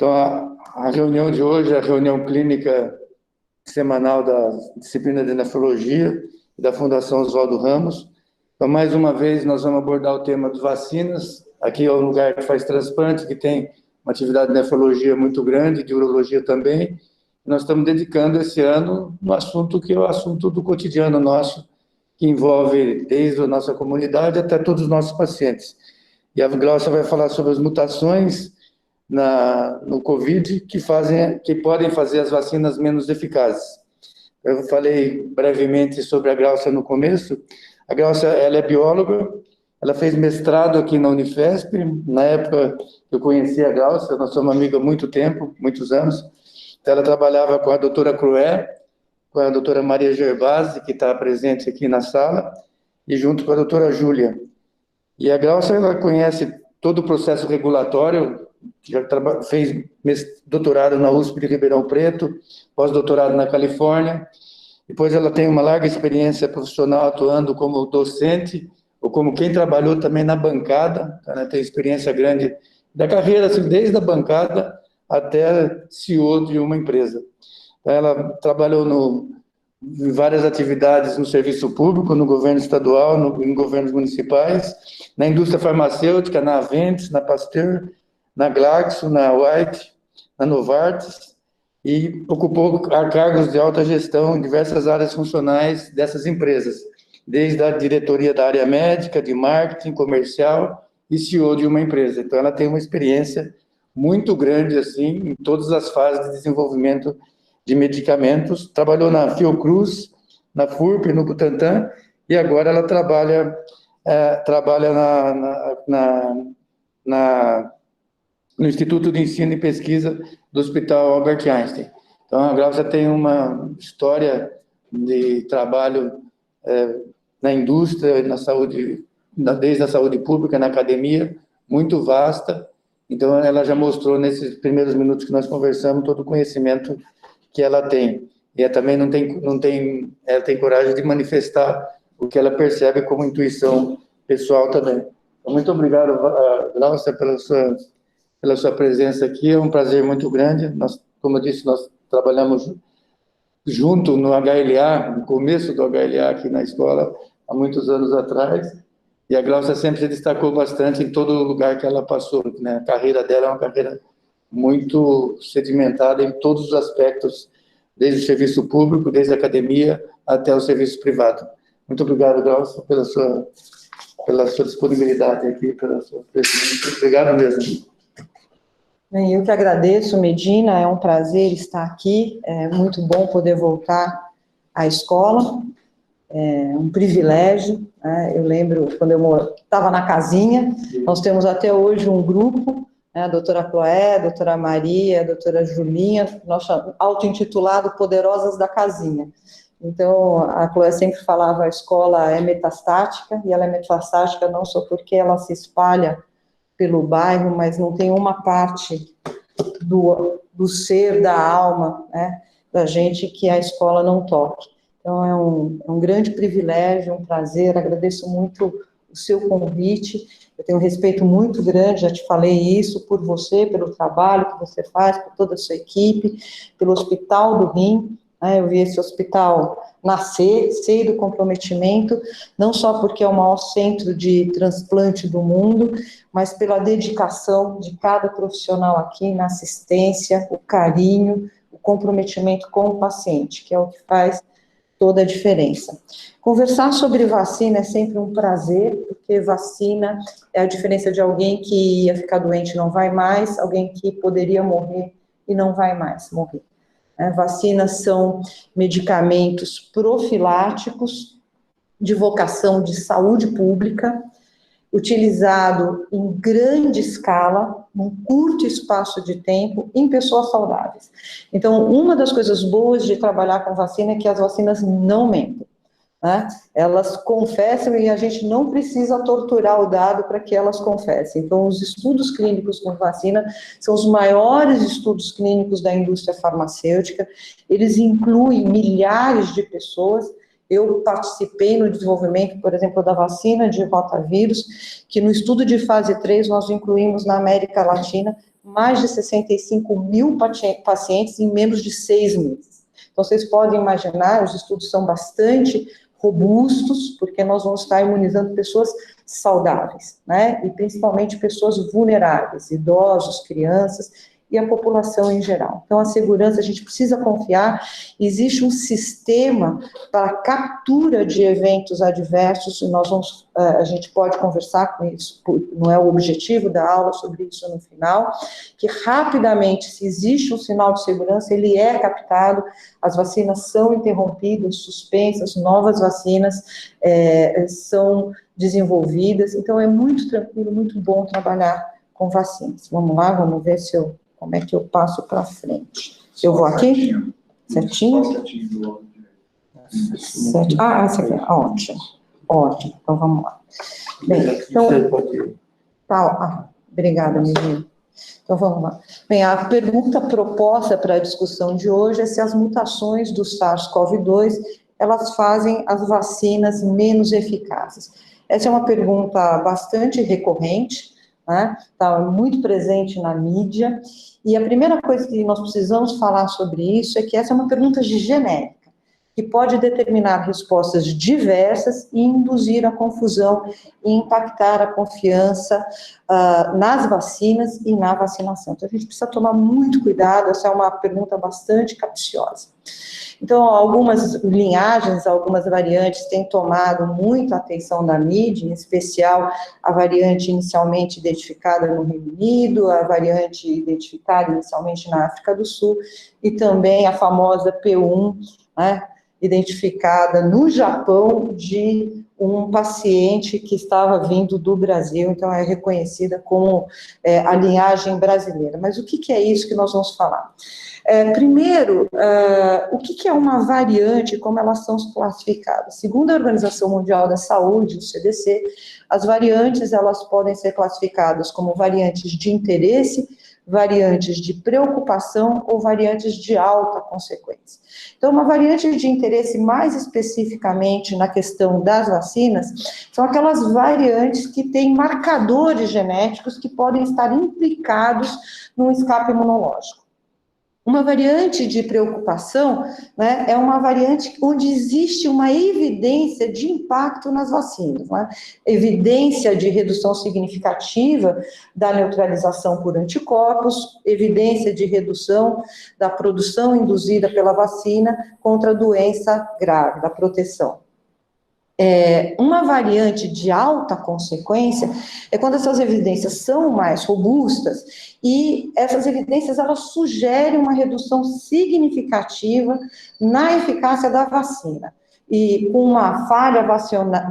Então, a reunião de hoje é a reunião clínica semanal da disciplina de nefrologia da Fundação Oswaldo Ramos. Então, mais uma vez, nós vamos abordar o tema de vacinas. Aqui é um lugar que faz transplante, que tem uma atividade de nefrologia muito grande, de urologia também. Nós estamos dedicando esse ano no assunto que é o assunto do cotidiano nosso, que envolve desde a nossa comunidade até todos os nossos pacientes. E a Glaucia vai falar sobre as mutações no COVID que podem fazer as vacinas menos eficazes. Eu falei brevemente sobre a Glaucia no começo. A Glaucia, ela é bióloga, ela fez mestrado aqui na Unifesp. Na época eu conheci a Glaucia, nós somos amigos há muito tempo, muitos anos. Então, ela trabalhava com a doutora Crué, com a doutora Maria Gervasi, que está presente aqui na sala, e junto com a doutora Júlia. E a Glaucia, ela conhece todo o processo regulatório, já fez doutorado na USP de Ribeirão Preto, pós-doutorado na Califórnia. Depois ela tem uma larga experiência profissional atuando como docente, ou como quem trabalhou também na bancada. Ela tem experiência grande da carreira, assim, desde a bancada até CEO de uma empresa. Ela trabalhou em várias atividades no serviço público, no governo estadual, em governos municipais, na indústria farmacêutica, na Aventis, na Pasteur, na Glaxo, na White, na Novartis, e ocupou cargos de alta gestão em diversas áreas funcionais dessas empresas, desde a diretoria da área médica, de marketing, comercial e CEO de uma empresa. Então, ela tem uma experiência muito grande, assim, em todas as fases de desenvolvimento de medicamentos. Trabalhou na Fiocruz, na FURP, no Butantan, e agora ela trabalha no Instituto de Ensino e Pesquisa do Hospital Albert Einstein. Então, a Glaucia tem uma história de trabalho na indústria, na saúde, desde a saúde pública, na academia, muito vasta. Então, ela já mostrou, nesses primeiros minutos que nós conversamos, todo o conhecimento que ela tem. E ela também ela tem coragem de manifestar o que ela percebe como intuição pessoal também. Então, muito obrigado, Glaucia, pela sua presença aqui. É um prazer muito grande. Nós, como eu disse, nós trabalhamos junto no HLA, no começo do HLA aqui na escola, há muitos anos atrás. E a Glaucia sempre se destacou bastante em todo lugar que ela passou, né? A carreira dela é uma carreira muito sedimentada em todos os aspectos, desde o serviço público, desde a academia, até o serviço privado. Muito obrigado, Glaucia, pela sua disponibilidade aqui, pela sua presença. Obrigado mesmo. Bem, eu que agradeço, Medina, é um prazer estar aqui, é muito bom poder voltar à escola, é um privilégio, né? Eu lembro quando eu estava na casinha, nós temos até hoje um grupo, né? A doutora Cloé, a doutora Maria, a doutora Julinha, nós auto-intitulado Poderosas da Casinha. Então, a Cloé sempre falava, a escola é metastática, e ela é metastática não só porque ela se espalha pelo bairro, mas não tem uma parte do ser, da alma, né, da gente que a escola não toque. Então, é um grande privilégio, um prazer, agradeço muito o seu convite, eu tenho um respeito muito grande, já te falei isso, por você, pelo trabalho que você faz, por toda a sua equipe, pelo Hospital do Rim, né, eu vi esse hospital nascer, sei do comprometimento, não só porque é o maior centro de transplante do mundo, mas pela dedicação de cada profissional aqui na assistência, o carinho, o comprometimento com o paciente, que é o que faz toda a diferença. Conversar sobre vacina é sempre um prazer, porque vacina é a diferença de alguém que ia ficar doente e não vai mais, alguém que poderia morrer e não vai mais morrer. Vacinas são medicamentos profiláticos de vocação de saúde pública, utilizado em grande escala, num curto espaço de tempo, em pessoas saudáveis. Então, uma das coisas boas de trabalhar com vacina é que as vacinas não mentem, né? Elas confessam e a gente não precisa torturar o dado para que elas confessem. Então, os estudos clínicos com vacina são os maiores estudos clínicos da indústria farmacêutica, eles incluem milhares de pessoas. Eu participei no desenvolvimento, por exemplo, da vacina de rotavírus, que no estudo de fase 3 nós incluímos na América Latina mais de 65 mil pacientes em menos de 6 meses. Então, vocês podem imaginar, os estudos são bastante robustos, porque nós vamos estar imunizando pessoas saudáveis, né, e principalmente pessoas vulneráveis, idosos, crianças, e a população em geral. Então, a segurança, a gente precisa confiar, existe um sistema para captura de eventos adversos, e a gente pode conversar com isso, não é o objetivo da aula sobre isso no final, que rapidamente, se existe um sinal de segurança, ele é captado, as vacinas são interrompidas, suspensas, novas vacinas são desenvolvidas, então é muito tranquilo, muito bom trabalhar com vacinas. Vamos lá, vamos ver como é que eu passo para frente. Eu vou aqui? Certinho? Certinho. Essa aqui, ótimo. Ótimo, então vamos lá. Bem, então... obrigada, menino. Então vamos lá. Bem, a pergunta proposta para a discussão de hoje é se as mutações do SARS-CoV-2, elas fazem as vacinas menos eficazes. Essa é uma pergunta bastante recorrente, né? Está muito presente na mídia, e a primeira coisa que nós precisamos falar sobre isso é que essa é uma pergunta genérica, que pode determinar respostas diversas e induzir a confusão e impactar a confiança nas vacinas e na vacinação. Então, a gente precisa tomar muito cuidado, essa é uma pergunta bastante capciosa. Então, algumas linhagens, algumas variantes têm tomado muita atenção da mídia, em especial a variante inicialmente identificada no Reino Unido, a variante identificada inicialmente na África do Sul, e também a famosa P1, né, identificada no Japão de um paciente que estava vindo do Brasil, então é reconhecida como a linhagem brasileira. Mas o que é isso que nós vamos falar? Primeiro, o que é uma variante e como elas são classificadas? Segundo a Organização Mundial da Saúde, o CDC, as variantes elas podem ser classificadas como variantes de interesse, variantes de preocupação ou variantes de alta consequência. Então, uma variante de interesse mais especificamente na questão das vacinas, são aquelas variantes que têm marcadores genéticos que podem estar implicados no escape imunológico. Uma variante de preocupação, né, é uma variante onde existe uma evidência de impacto nas vacinas, né? Evidência de redução significativa da neutralização por anticorpos, evidência de redução da produção induzida pela vacina contra a doença grave, da proteção. Uma variante de alta consequência é quando essas evidências são mais robustas e essas evidências elas sugerem uma redução significativa na eficácia da vacina e com uma falha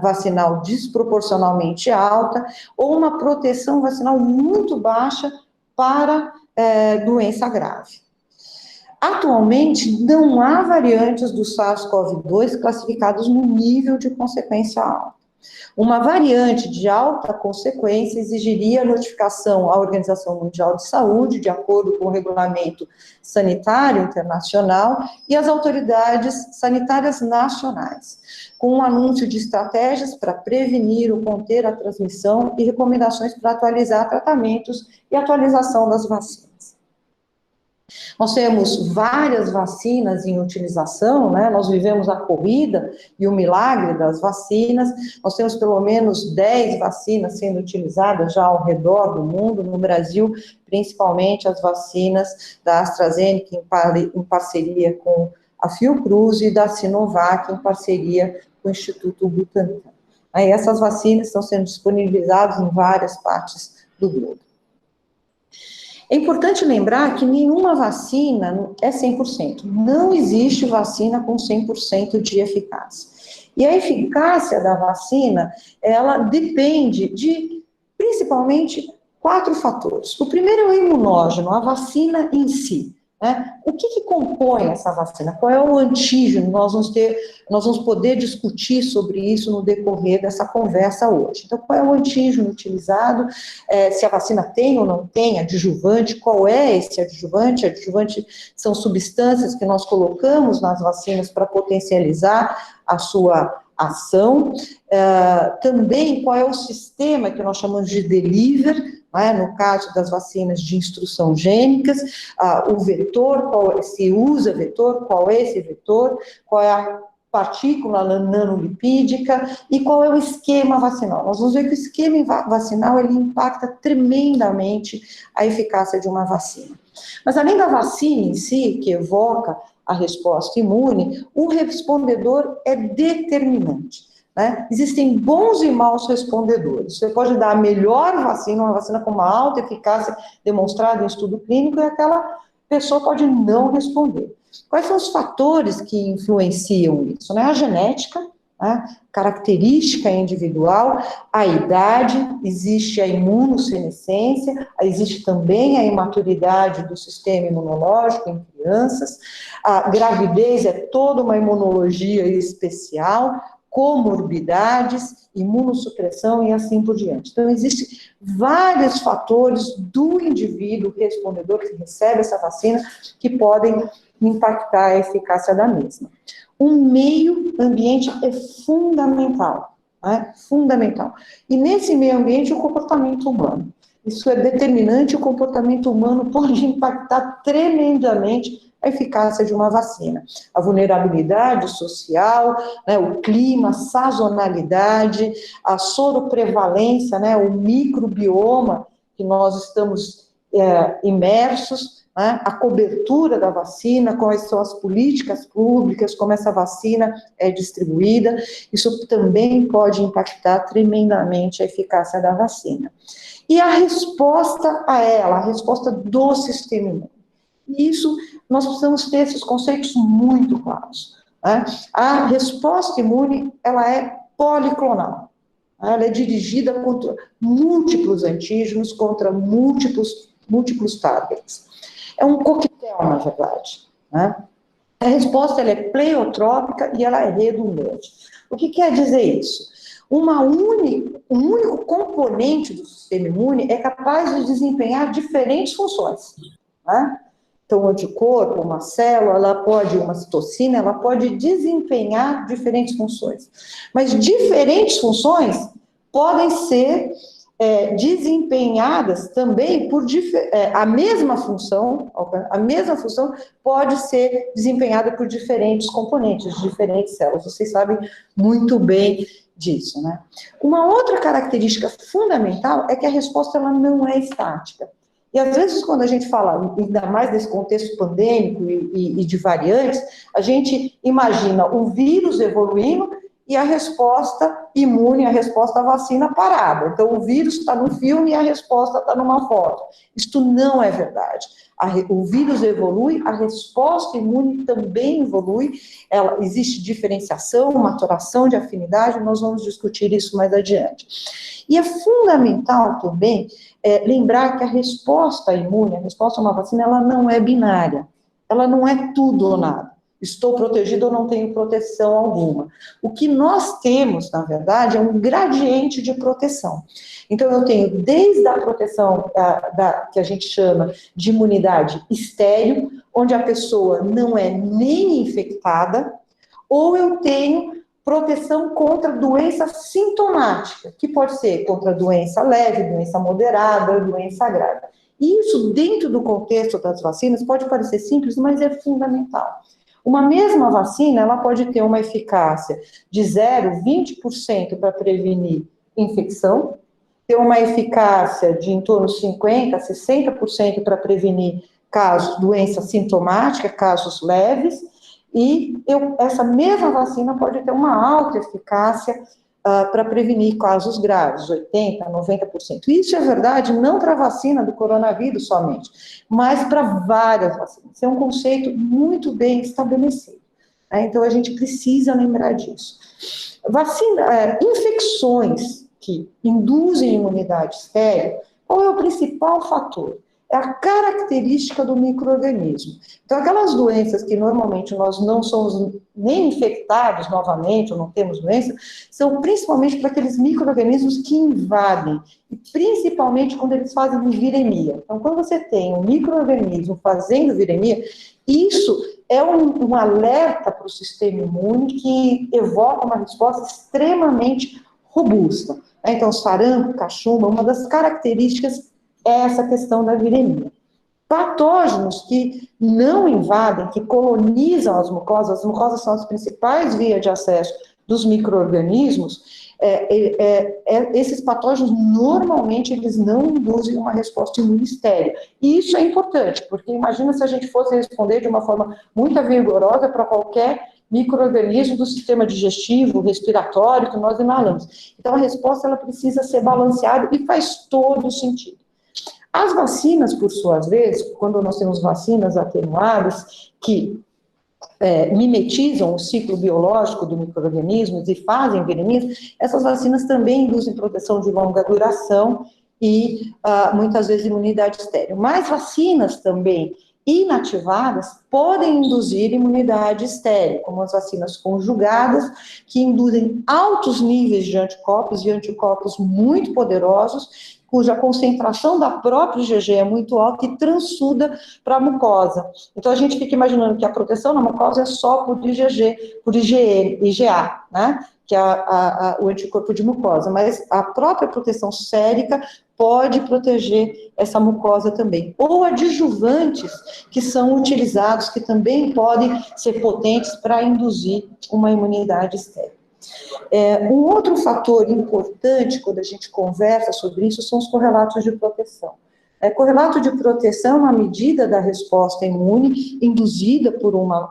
vacinal desproporcionalmente alta ou uma proteção vacinal muito baixa para doença grave. Atualmente, não há variantes do SARS-CoV-2 classificadas no nível de consequência alta. Uma variante de alta consequência exigiria notificação à Organização Mundial de Saúde, de acordo com o Regulamento Sanitário Internacional, e às autoridades sanitárias nacionais, com um anúncio de estratégias para prevenir ou conter a transmissão e recomendações para atualizar tratamentos e atualização das vacinas. Nós temos várias vacinas em utilização, né? Nós vivemos a corrida e o milagre das vacinas, nós temos pelo menos 10 vacinas sendo utilizadas já ao redor do mundo, no Brasil, principalmente as vacinas da AstraZeneca em parceria com a Fiocruz e da Sinovac em parceria com o Instituto Butantan. Aí essas vacinas estão sendo disponibilizadas em várias partes do globo. É importante lembrar que nenhuma vacina é 100%. Não existe vacina com 100% de eficácia. E a eficácia da vacina, ela depende de, principalmente, 4 fatores. O primeiro é o imunógeno, a vacina em si. Né? O que compõe essa vacina? Qual é o antígeno? Nós vamos poder discutir sobre isso no decorrer dessa conversa hoje. Então, qual é o antígeno utilizado? Se a vacina tem ou não tem adjuvante? Qual é esse adjuvante? Adjuvante são substâncias que nós colocamos nas vacinas para potencializar a sua ação. Também, qual é o sistema que nós chamamos de delivery no caso das vacinas de instrução gênicas, o vetor, se usa vetor, qual é esse vetor, qual é a partícula nanolipídica e qual é o esquema vacinal. Nós vamos ver que o esquema vacinal, ele impacta tremendamente a eficácia de uma vacina. Mas além da vacina em si, que evoca a resposta imune, o respondedor é determinante. Existem bons e maus respondedores. Você pode dar a melhor vacina, uma vacina com uma alta eficácia demonstrada em estudo clínico, e aquela pessoa pode não responder. Quais são os fatores que influenciam isso? A genética, característica individual, a idade, existe a imunossenescência, existe também a imaturidade do sistema imunológico em crianças, a gravidez é toda uma imunologia especial, comorbidades, imunossupressão e assim por diante. Então, existem vários fatores do indivíduo respondedor que recebe essa vacina que podem impactar a eficácia da mesma. O meio ambiente é fundamental, fundamental. E nesse meio ambiente, o comportamento humano. Isso é determinante, o comportamento humano pode impactar tremendamente a eficácia de uma vacina. A vulnerabilidade social, o clima, a sazonalidade, a soroprevalência, o microbioma que nós estamos imersos, a cobertura da vacina, quais são as políticas públicas, como essa vacina é distribuída, isso também pode impactar tremendamente a eficácia da vacina. E a resposta a ela, a resposta do sistema imune. E isso, nós precisamos ter esses conceitos muito claros. A resposta imune, ela é policlonal. Ela é dirigida contra múltiplos antígenos, contra múltiplos targets. É um coquetel, na verdade. A resposta, ela é pleiotrópica e ela é redundante. O que quer dizer isso? Um único componente do sistema imune é capaz de desempenhar diferentes funções. Então, um anticorpo, uma célula, uma citocina, ela pode desempenhar diferentes funções. Mas diferentes funções podem ser desempenhadas também por a mesma função pode ser desempenhada por diferentes componentes, diferentes células. Vocês sabem muito bem disso, Uma outra característica fundamental é que a resposta ela não é estática. E às vezes, quando a gente fala, ainda mais nesse contexto pandêmico e de variantes, a gente imagina o vírus evoluindo e a resposta imune, a resposta à vacina parada. Então, o vírus está no filme e a resposta está numa foto. Isto não é verdade. O vírus evolui, a resposta imune também evolui, existe diferenciação, maturação de afinidade, nós vamos discutir isso mais adiante. E é fundamental também lembrar que a resposta imune, a resposta a uma vacina, ela não é binária, ela não é tudo ou nada. Estou protegido ou não tenho proteção alguma. O que nós temos, na verdade, é um gradiente de proteção. Então, eu tenho desde a proteção que a gente chama de imunidade estéril, onde a pessoa não é nem infectada, ou eu tenho proteção contra doença sintomática, que pode ser contra doença leve, doença moderada, doença grave. Isso, dentro do contexto das vacinas, pode parecer simples, mas é fundamental. Uma mesma vacina, ela pode ter uma eficácia de 20% para prevenir infecção, ter uma eficácia de em torno de 50%, 60% para prevenir doença sintomática, casos leves, e essa mesma vacina pode ter uma alta eficácia para prevenir casos graves, 80%, 90%. Isso é verdade não para a vacina do coronavírus somente, mas para várias vacinas. Isso é um conceito muito bem estabelecido. Então, a gente precisa lembrar disso. Infecções que induzem imunidade estéril, qual é o principal fator? É a característica do micro-organismo. Então, aquelas doenças que normalmente nós não somos nem infectados novamente, ou não temos doença, são principalmente para aqueles micro-organismos que invadem, e principalmente quando eles fazem viremia. Então, quando você tem um micro-organismo fazendo viremia, isso é um alerta para o sistema imune que evoca uma resposta extremamente robusta. Então, sarampo, cachumba, uma das características é essa questão da viremia. Patógenos que não invadem, que colonizam as mucosas são as principais vias de acesso dos micro-organismos, esses patógenos, normalmente, eles não induzem uma resposta imune estéril. E isso é importante, porque imagina se a gente fosse responder de uma forma muito vigorosa para qualquer micro-organismo do sistema digestivo, respiratório, que nós inalamos. Então, a resposta, ela precisa ser balanceada e faz todo sentido. As vacinas, por sua vez, quando nós temos vacinas atenuadas, que mimetizam o ciclo biológico do micro-organismo e fazem viremias, essas vacinas também induzem proteção de longa duração e, muitas vezes, imunidade estéril. Mas vacinas também inativadas podem induzir imunidade estéril, como as vacinas conjugadas, que induzem altos níveis de anticorpos e anticorpos muito poderosos, cuja concentração da própria IgG é muito alta e transsuda para a mucosa. Então, a gente fica imaginando que a proteção na mucosa é só por IgG, por IgA, né? Que é o anticorpo de mucosa, mas a própria proteção sérica pode proteger essa mucosa também. Ou adjuvantes que são utilizados, que também podem ser potentes para induzir uma imunidade estéril. Um outro fator importante, quando a gente conversa sobre isso, são os correlatos de proteção. Correlato de proteção é uma medida da resposta imune induzida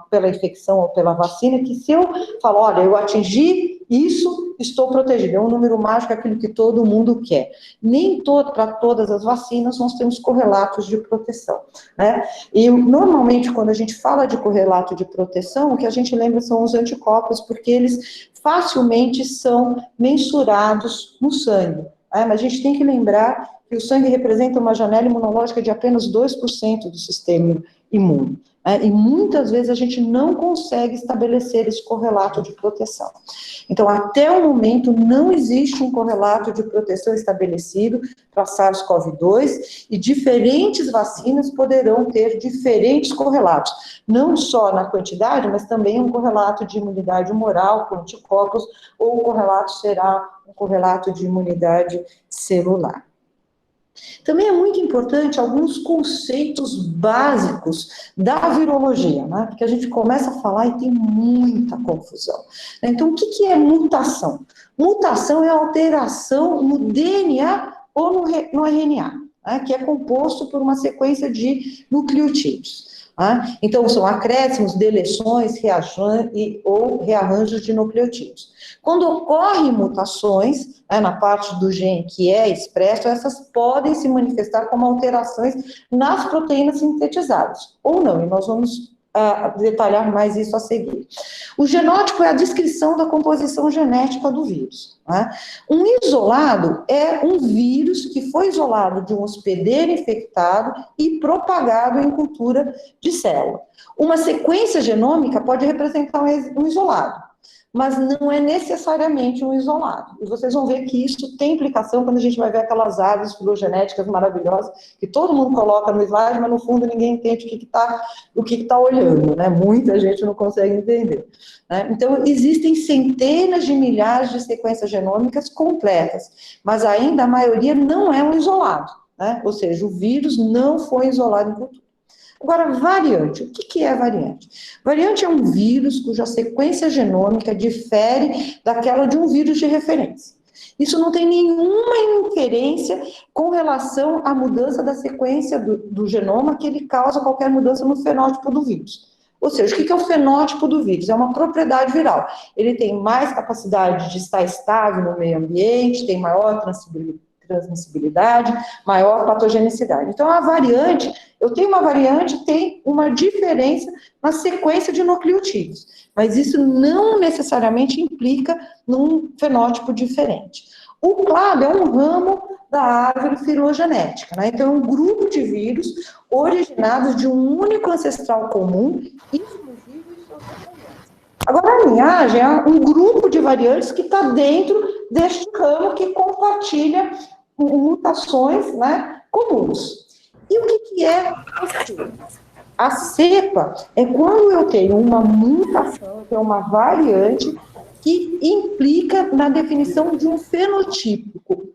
pela infecção ou pela vacina, que se eu falo, olha, eu atingi isso, estou protegido. É um número mágico, aquilo que todo mundo quer. Nem para todas as vacinas nós temos correlatos de proteção, né? E normalmente, quando a gente fala de correlato de proteção, o que a gente lembra são os anticorpos, porque eles facilmente são mensurados no sangue. Mas a gente tem que lembrar que o sangue representa uma janela imunológica de apenas 2% do sistema imune. E muitas vezes a gente não consegue estabelecer esse correlato de proteção. Então, até o momento, não existe um correlato de proteção estabelecido para SARS-CoV-2 e diferentes vacinas poderão ter diferentes correlatos, não só na quantidade, mas também um correlato de imunidade humoral com anticorpos, ou o correlato será um correlato de imunidade celular. Também é muito importante alguns conceitos básicos da virologia, né? Porque a gente começa a falar e tem muita confusão. Então, o que é mutação? Mutação é alteração no DNA ou no RNA, né? Que é composto por uma sequência de nucleotídeos. Então, são acréscimos, deleções, ou rearranjos de nucleotídeos. Quando ocorrem mutações, na parte do gene que é expresso, essas podem se manifestar como alterações nas proteínas sintetizadas, ou não, e nós vamos detalhar mais isso a seguir. O genótipo é a descrição da composição genética do vírus. Um isolado é um vírus que foi isolado de um hospedeiro infectado e propagado em cultura de célula. Uma sequência genômica pode representar um isolado, mas não é necessariamente um isolado. E vocês vão ver que isso tem implicação quando a gente vai ver aquelas árvores filogenéticas maravilhosas, que todo mundo coloca no slide, mas no fundo ninguém entende o que está olhando, né? Muita gente não consegue entender. Né? Então, existem centenas de milhares de sequências genômicas completas, mas ainda a maioria não é um isolado, né? Ou seja, o vírus não foi isolado em cultura. Agora, variante. O que é variante? Variante é um vírus cuja sequência genômica difere daquela de um vírus de referência. Isso não tem nenhuma inferência com relação à mudança da sequência do genoma que ele causa qualquer mudança no fenótipo do vírus. Ou seja, o que é o fenótipo do vírus? É uma propriedade viral. Ele tem mais capacidade de estar estável no meio ambiente, tem maior transmissibilidade, maior patogenicidade. Então, a variante, eu tenho uma variante, tem uma diferença na sequência de nucleotídeos, mas isso não necessariamente implica num fenótipo diferente. O clado é um ramo da árvore filogenética, né? Então, é um grupo de vírus originados de um único ancestral comum, exclusivo e sociocomuns. Agora, a linhagem é um grupo de variantes que está dentro deste ramo que compartilha mutações, né, comuns. E o que é a cepa? A cepa é quando eu tenho uma mutação, eu tenho uma variante que implica na definição de um fenótipo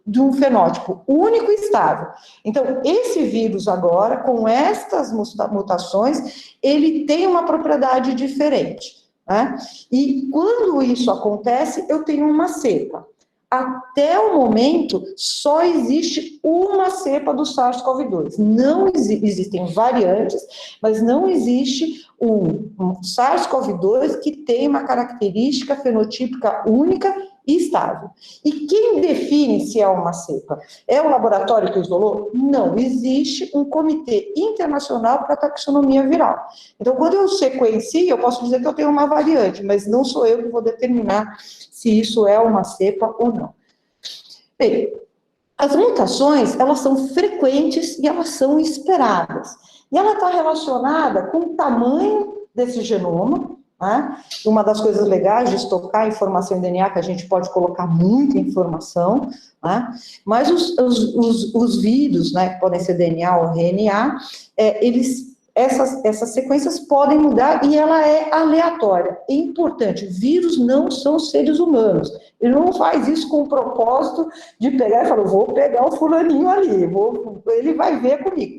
único e estável. Então, esse vírus agora, com estas mutações, ele tem uma propriedade diferente, né? E quando isso acontece, eu tenho uma cepa. Até o momento, só existe uma cepa do SARS-CoV-2. Não existem variantes, mas não existe um SARS-CoV-2 que tem uma característica fenotípica única e estável. E quem define se é uma cepa? É o laboratório que isolou? Não, existe um comitê internacional para taxonomia viral. Então, quando eu sequencio, eu posso dizer que eu tenho uma variante, mas não sou eu que vou determinar se isso é uma cepa ou não. Bem, as mutações, elas são frequentes e elas são esperadas. E ela está relacionada com o tamanho desse genoma, né? Uma das coisas legais de estocar informação em DNA, que a gente pode colocar muita informação, né? Mas os vírus, né, que podem ser DNA ou RNA, essas sequências podem mudar e ela é aleatória. É importante, vírus não são seres humanos. Ele não faz isso com o propósito de pegar e falar, vou pegar o fulaninho ali, ele vai ver comigo.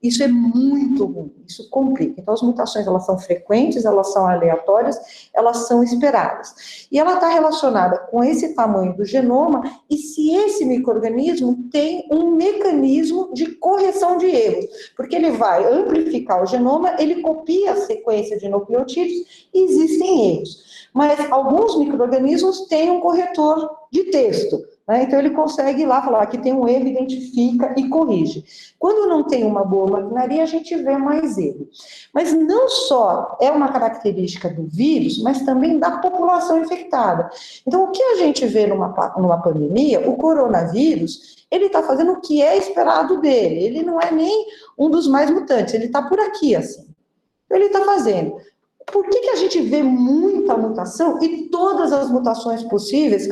Isso é muito ruim, isso complica. Então, as mutações, elas são frequentes, elas são aleatórias, elas são esperadas. E ela está relacionada com esse tamanho do genoma e se esse micro-organismo tem um mecanismo de correção de erros, porque ele vai amplificar o genoma, ele copia a sequência de nucleotídeos e existem erros. Mas alguns micro-organismos têm um corretor de texto, né? Então, ele consegue ir lá falar, aqui tem um erro, identifica e corrige. Quando não tem uma boa maquinaria, a gente vê mais erro. Mas não só é uma característica do vírus, mas também da população infectada. Então, o que a gente vê numa pandemia, o coronavírus, ele está fazendo o que é esperado dele. Ele não é nem um dos mais mutantes, ele está por aqui, assim. Ele está fazendo. Por que a gente vê muita mutação e todas as mutações possíveis,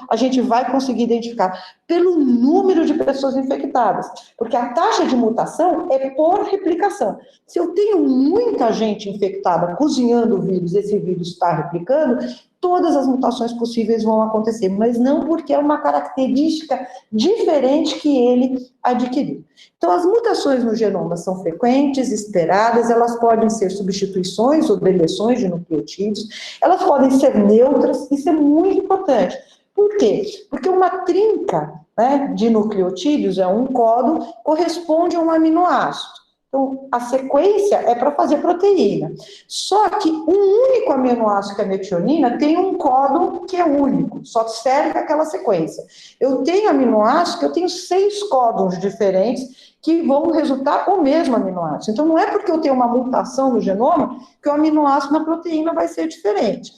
a gente vai conseguir identificar pelo número de pessoas infectadas, porque a taxa de mutação é por replicação. Se eu tenho muita gente infectada cozinhando o vírus, esse vírus está replicando, todas as mutações possíveis vão acontecer, mas não porque é uma característica diferente que ele adquiriu. Então, as mutações no genoma são frequentes, esperadas, elas podem ser substituições ou deleções de nucleotídeos, elas podem ser neutras, isso é muito importante. Por quê? Porque uma trinca, né, de nucleotídeos, é um códon, corresponde a um aminoácido. Então, a sequência é para fazer proteína. Só que um único aminoácido, que é a metionina, tem um códon que é único, só serve aquela sequência. Eu tenho aminoácido que eu tenho 6 códons diferentes que vão resultar o mesmo aminoácido. Então, não é porque eu tenho uma mutação no genoma que o aminoácido na proteína vai ser diferente.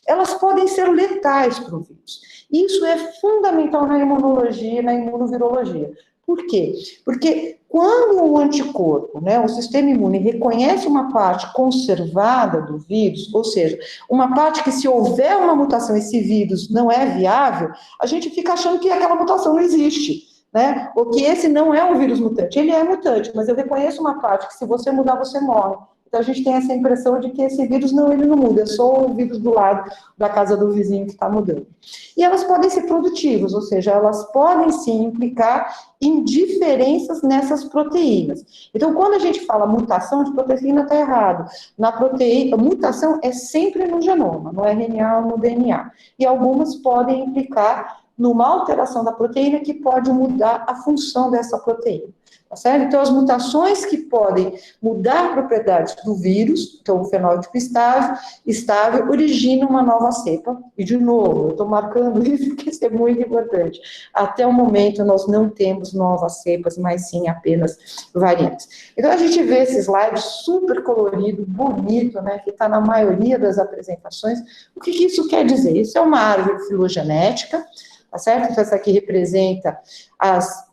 Elas podem ser letais para o vírus. Isso é fundamental na imunologia e na imunovirologia. Por quê? Porque quando o anticorpo, né, o sistema imune, reconhece uma parte conservada do vírus, ou seja, uma parte que se houver uma mutação, esse vírus não é viável, a gente fica achando que aquela mutação não existe, né? Ou que esse não é um vírus mutante. Ele é mutante, mas eu reconheço uma parte que se você mudar, você morre. Então, a gente tem essa impressão de que esse vírus ele não muda, é só o vírus do lado da casa do vizinho que está mudando. E elas podem ser produtivas, ou seja, elas podem sim implicar em diferenças nessas proteínas. Então, quando a gente fala mutação de proteína, está errado. Na proteína, mutação é sempre no genoma, no RNA ou no DNA. E algumas podem implicar numa alteração da proteína que pode mudar a função dessa proteína. Tá certo? Então, as mutações que podem mudar propriedades do vírus, então o fenótipo estável, originam uma nova cepa. E, de novo, eu estou marcando isso porque isso é muito importante. Até o momento, nós não temos novas cepas, mas sim apenas variantes. Então, a gente vê esse slide super colorido, bonito, né, que está na maioria das apresentações. O que isso quer dizer? Isso é uma árvore filogenética, tá certo? Então, essa aqui representa as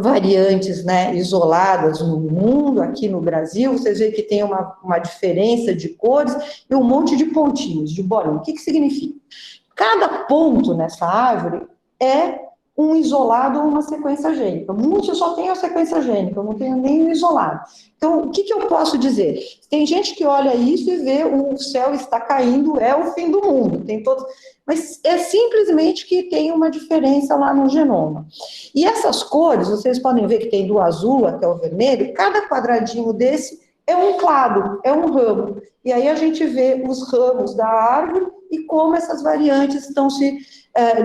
variantes, né, isoladas no mundo, aqui no Brasil, vocês veem que tem uma diferença de cores e um monte de pontinhos, de bolinha. O que significa? Cada ponto nessa árvore é um isolado ou uma sequência gênica. Muitos só têm a sequência gênica, eu não tenho nem o isolado. Então, o que eu posso dizer? Tem gente que olha isso e vê o céu está caindo, é o fim do mundo. Tem todos, mas é simplesmente que tem uma diferença lá no genoma. E essas cores, vocês podem ver que tem do azul até o vermelho, cada quadradinho desse é um clado, é um ramo. E aí a gente vê os ramos da árvore e como essas variantes estão se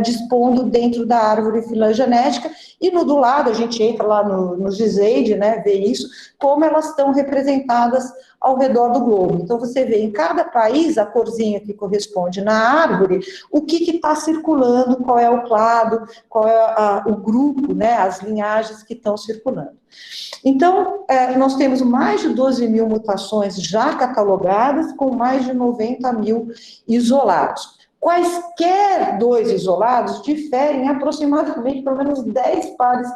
dispondo dentro da árvore filogenética, e no do lado, a gente entra lá no GISAID, né, vê isso, como elas estão representadas ao redor do globo. Então, você vê em cada país, a corzinha que corresponde na árvore, o que está circulando, qual é o clado, qual é o grupo, né, as linhagens que estão circulando. Então, nós temos mais de 12 mil mutações já catalogadas, com mais de 90 mil isolados. Quaisquer 2 isolados diferem aproximadamente pelo menos 10 pares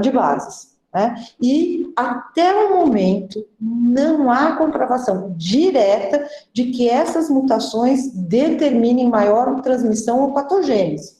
de bases, né? E até o momento não há comprovação direta de que essas mutações determinem maior transmissão ou patogênese.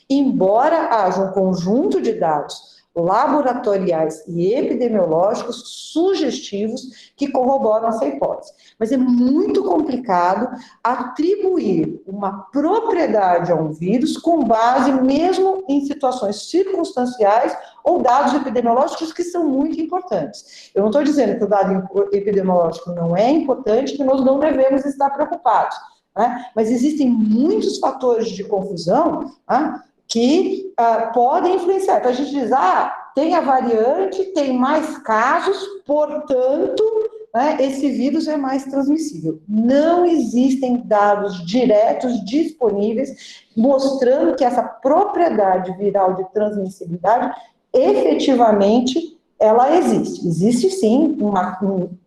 Embora haja um conjunto de dados laboratoriais e epidemiológicos sugestivos que corroboram essa hipótese. Mas é muito complicado atribuir uma propriedade a um vírus com base mesmo em situações circunstanciais ou dados epidemiológicos que são muito importantes. Eu não estou dizendo que o dado epidemiológico não é importante, que nós não devemos estar preocupados, né? Mas existem muitos fatores de confusão, né, que podem influenciar. Então, a gente diz, tem a variante, tem mais casos, portanto, né, esse vírus é mais transmissível. Não existem dados diretos disponíveis mostrando que essa propriedade viral de transmissibilidade, efetivamente, ela existe. Existe, sim,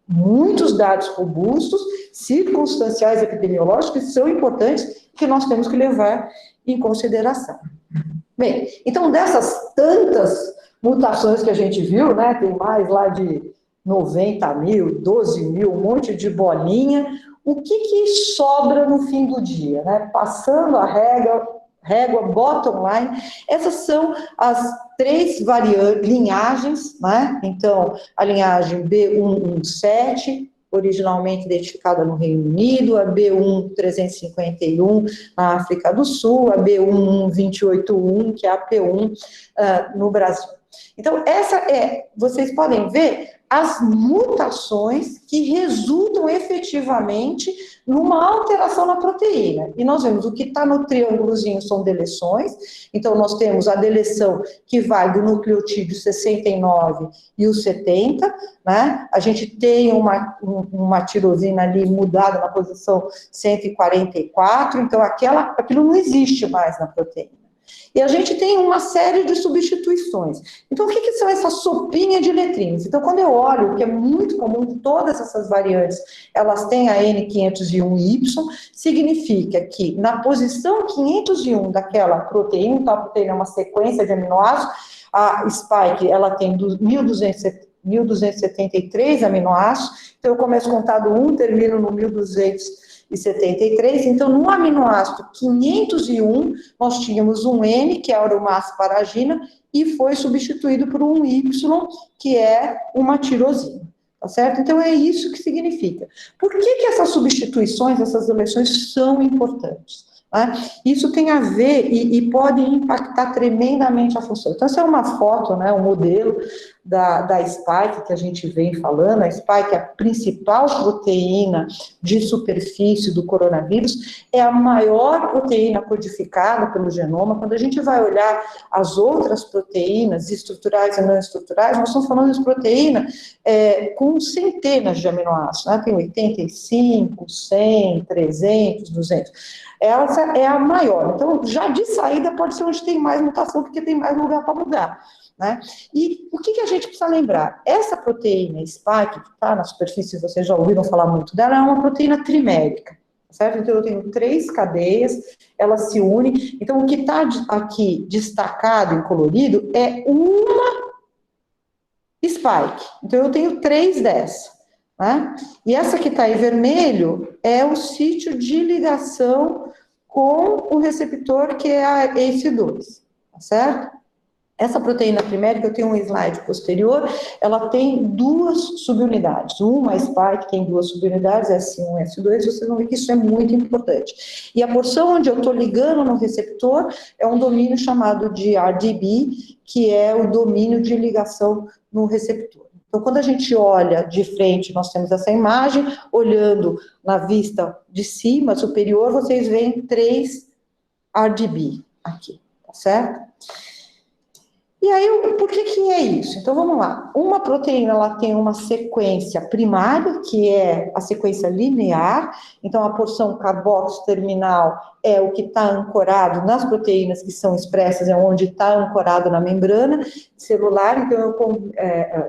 muitos dados robustos, circunstanciais epidemiológicos, que são importantes, que nós temos que levar em consideração. Bem, então dessas tantas mutações que a gente viu, né, tem mais lá de 90 mil, 12 mil, um monte de bolinha, o que sobra no fim do dia, né? Passando a régua bottom line, essas são as 3 linhagens, né? Então, a linhagem B117, originalmente identificada no Reino Unido, a B1-351 na África do Sul, a B1-281, que é a P1 no Brasil. Então, vocês podem ver as mutações que resultam efetivamente numa alteração na proteína. E nós vemos o que está no triângulozinho são deleções, então nós temos a deleção que vai do nucleotídeo 69 e o 70, né? A gente tem uma tirosina ali mudada na posição 144, então aquilo não existe mais na proteína. E a gente tem uma série de substituições. Então, o que são essa sopinha de letrinhas? Então, quando eu olho, que é muito comum, todas essas variantes, elas têm a N501Y, significa que na posição 501 daquela proteína, então a proteína é uma sequência de aminoácidos, a spike, ela tem 1273 aminoácidos, então eu começo a contar do 1, termino no 1273, então no aminoácido 501, nós tínhamos um N, que era uma asparagina, e foi substituído por um Y, que é uma tirosina, tá certo? Então é isso que significa. Por que essas substituições, essas deleções são importantes? Né? Isso tem a ver e pode impactar tremendamente a função. Então, essa é uma foto, né, um modelo da spike que a gente vem falando. A spike é a principal proteína de superfície do coronavírus, é a maior proteína codificada pelo genoma. Quando a gente vai olhar as outras proteínas estruturais e não estruturais, nós estamos falando de proteína com centenas de aminoácidos, né? Tem 85, 100, 300, 200. Essa é a maior. Então, já de saída, pode ser onde tem mais mutação, porque tem mais lugar para mudar, né? E o que a gente precisa lembrar? Essa proteína spike, que está na superfície, vocês já ouviram falar muito dela, é uma proteína trimérica, certo? Então, eu tenho 3 cadeias, elas se unem. Então, o que está aqui destacado em colorido é uma spike. Então, eu tenho 3 dessa. Né? E essa que está em vermelho é o sítio de ligação com o receptor, que é a ACE2, tá certo? Essa proteína trimérica, eu tenho um slide posterior, ela tem duas subunidades. Uma spike tem duas subunidades, S1 e S2, vocês vão ver que isso é muito importante. E a porção onde eu estou ligando no receptor é um domínio chamado de RDB, que é o domínio de ligação no receptor. Então, quando a gente olha de frente, nós temos essa imagem, olhando na vista de cima, superior, vocês veem 3 RDB aqui, tá certo? E aí, por que é isso? Então, vamos lá. Uma proteína, ela tem uma sequência primária, que é a sequência linear. Então, a porção carboxo terminal é o que está ancorado nas proteínas que são expressas, é onde está ancorado na membrana celular. Então,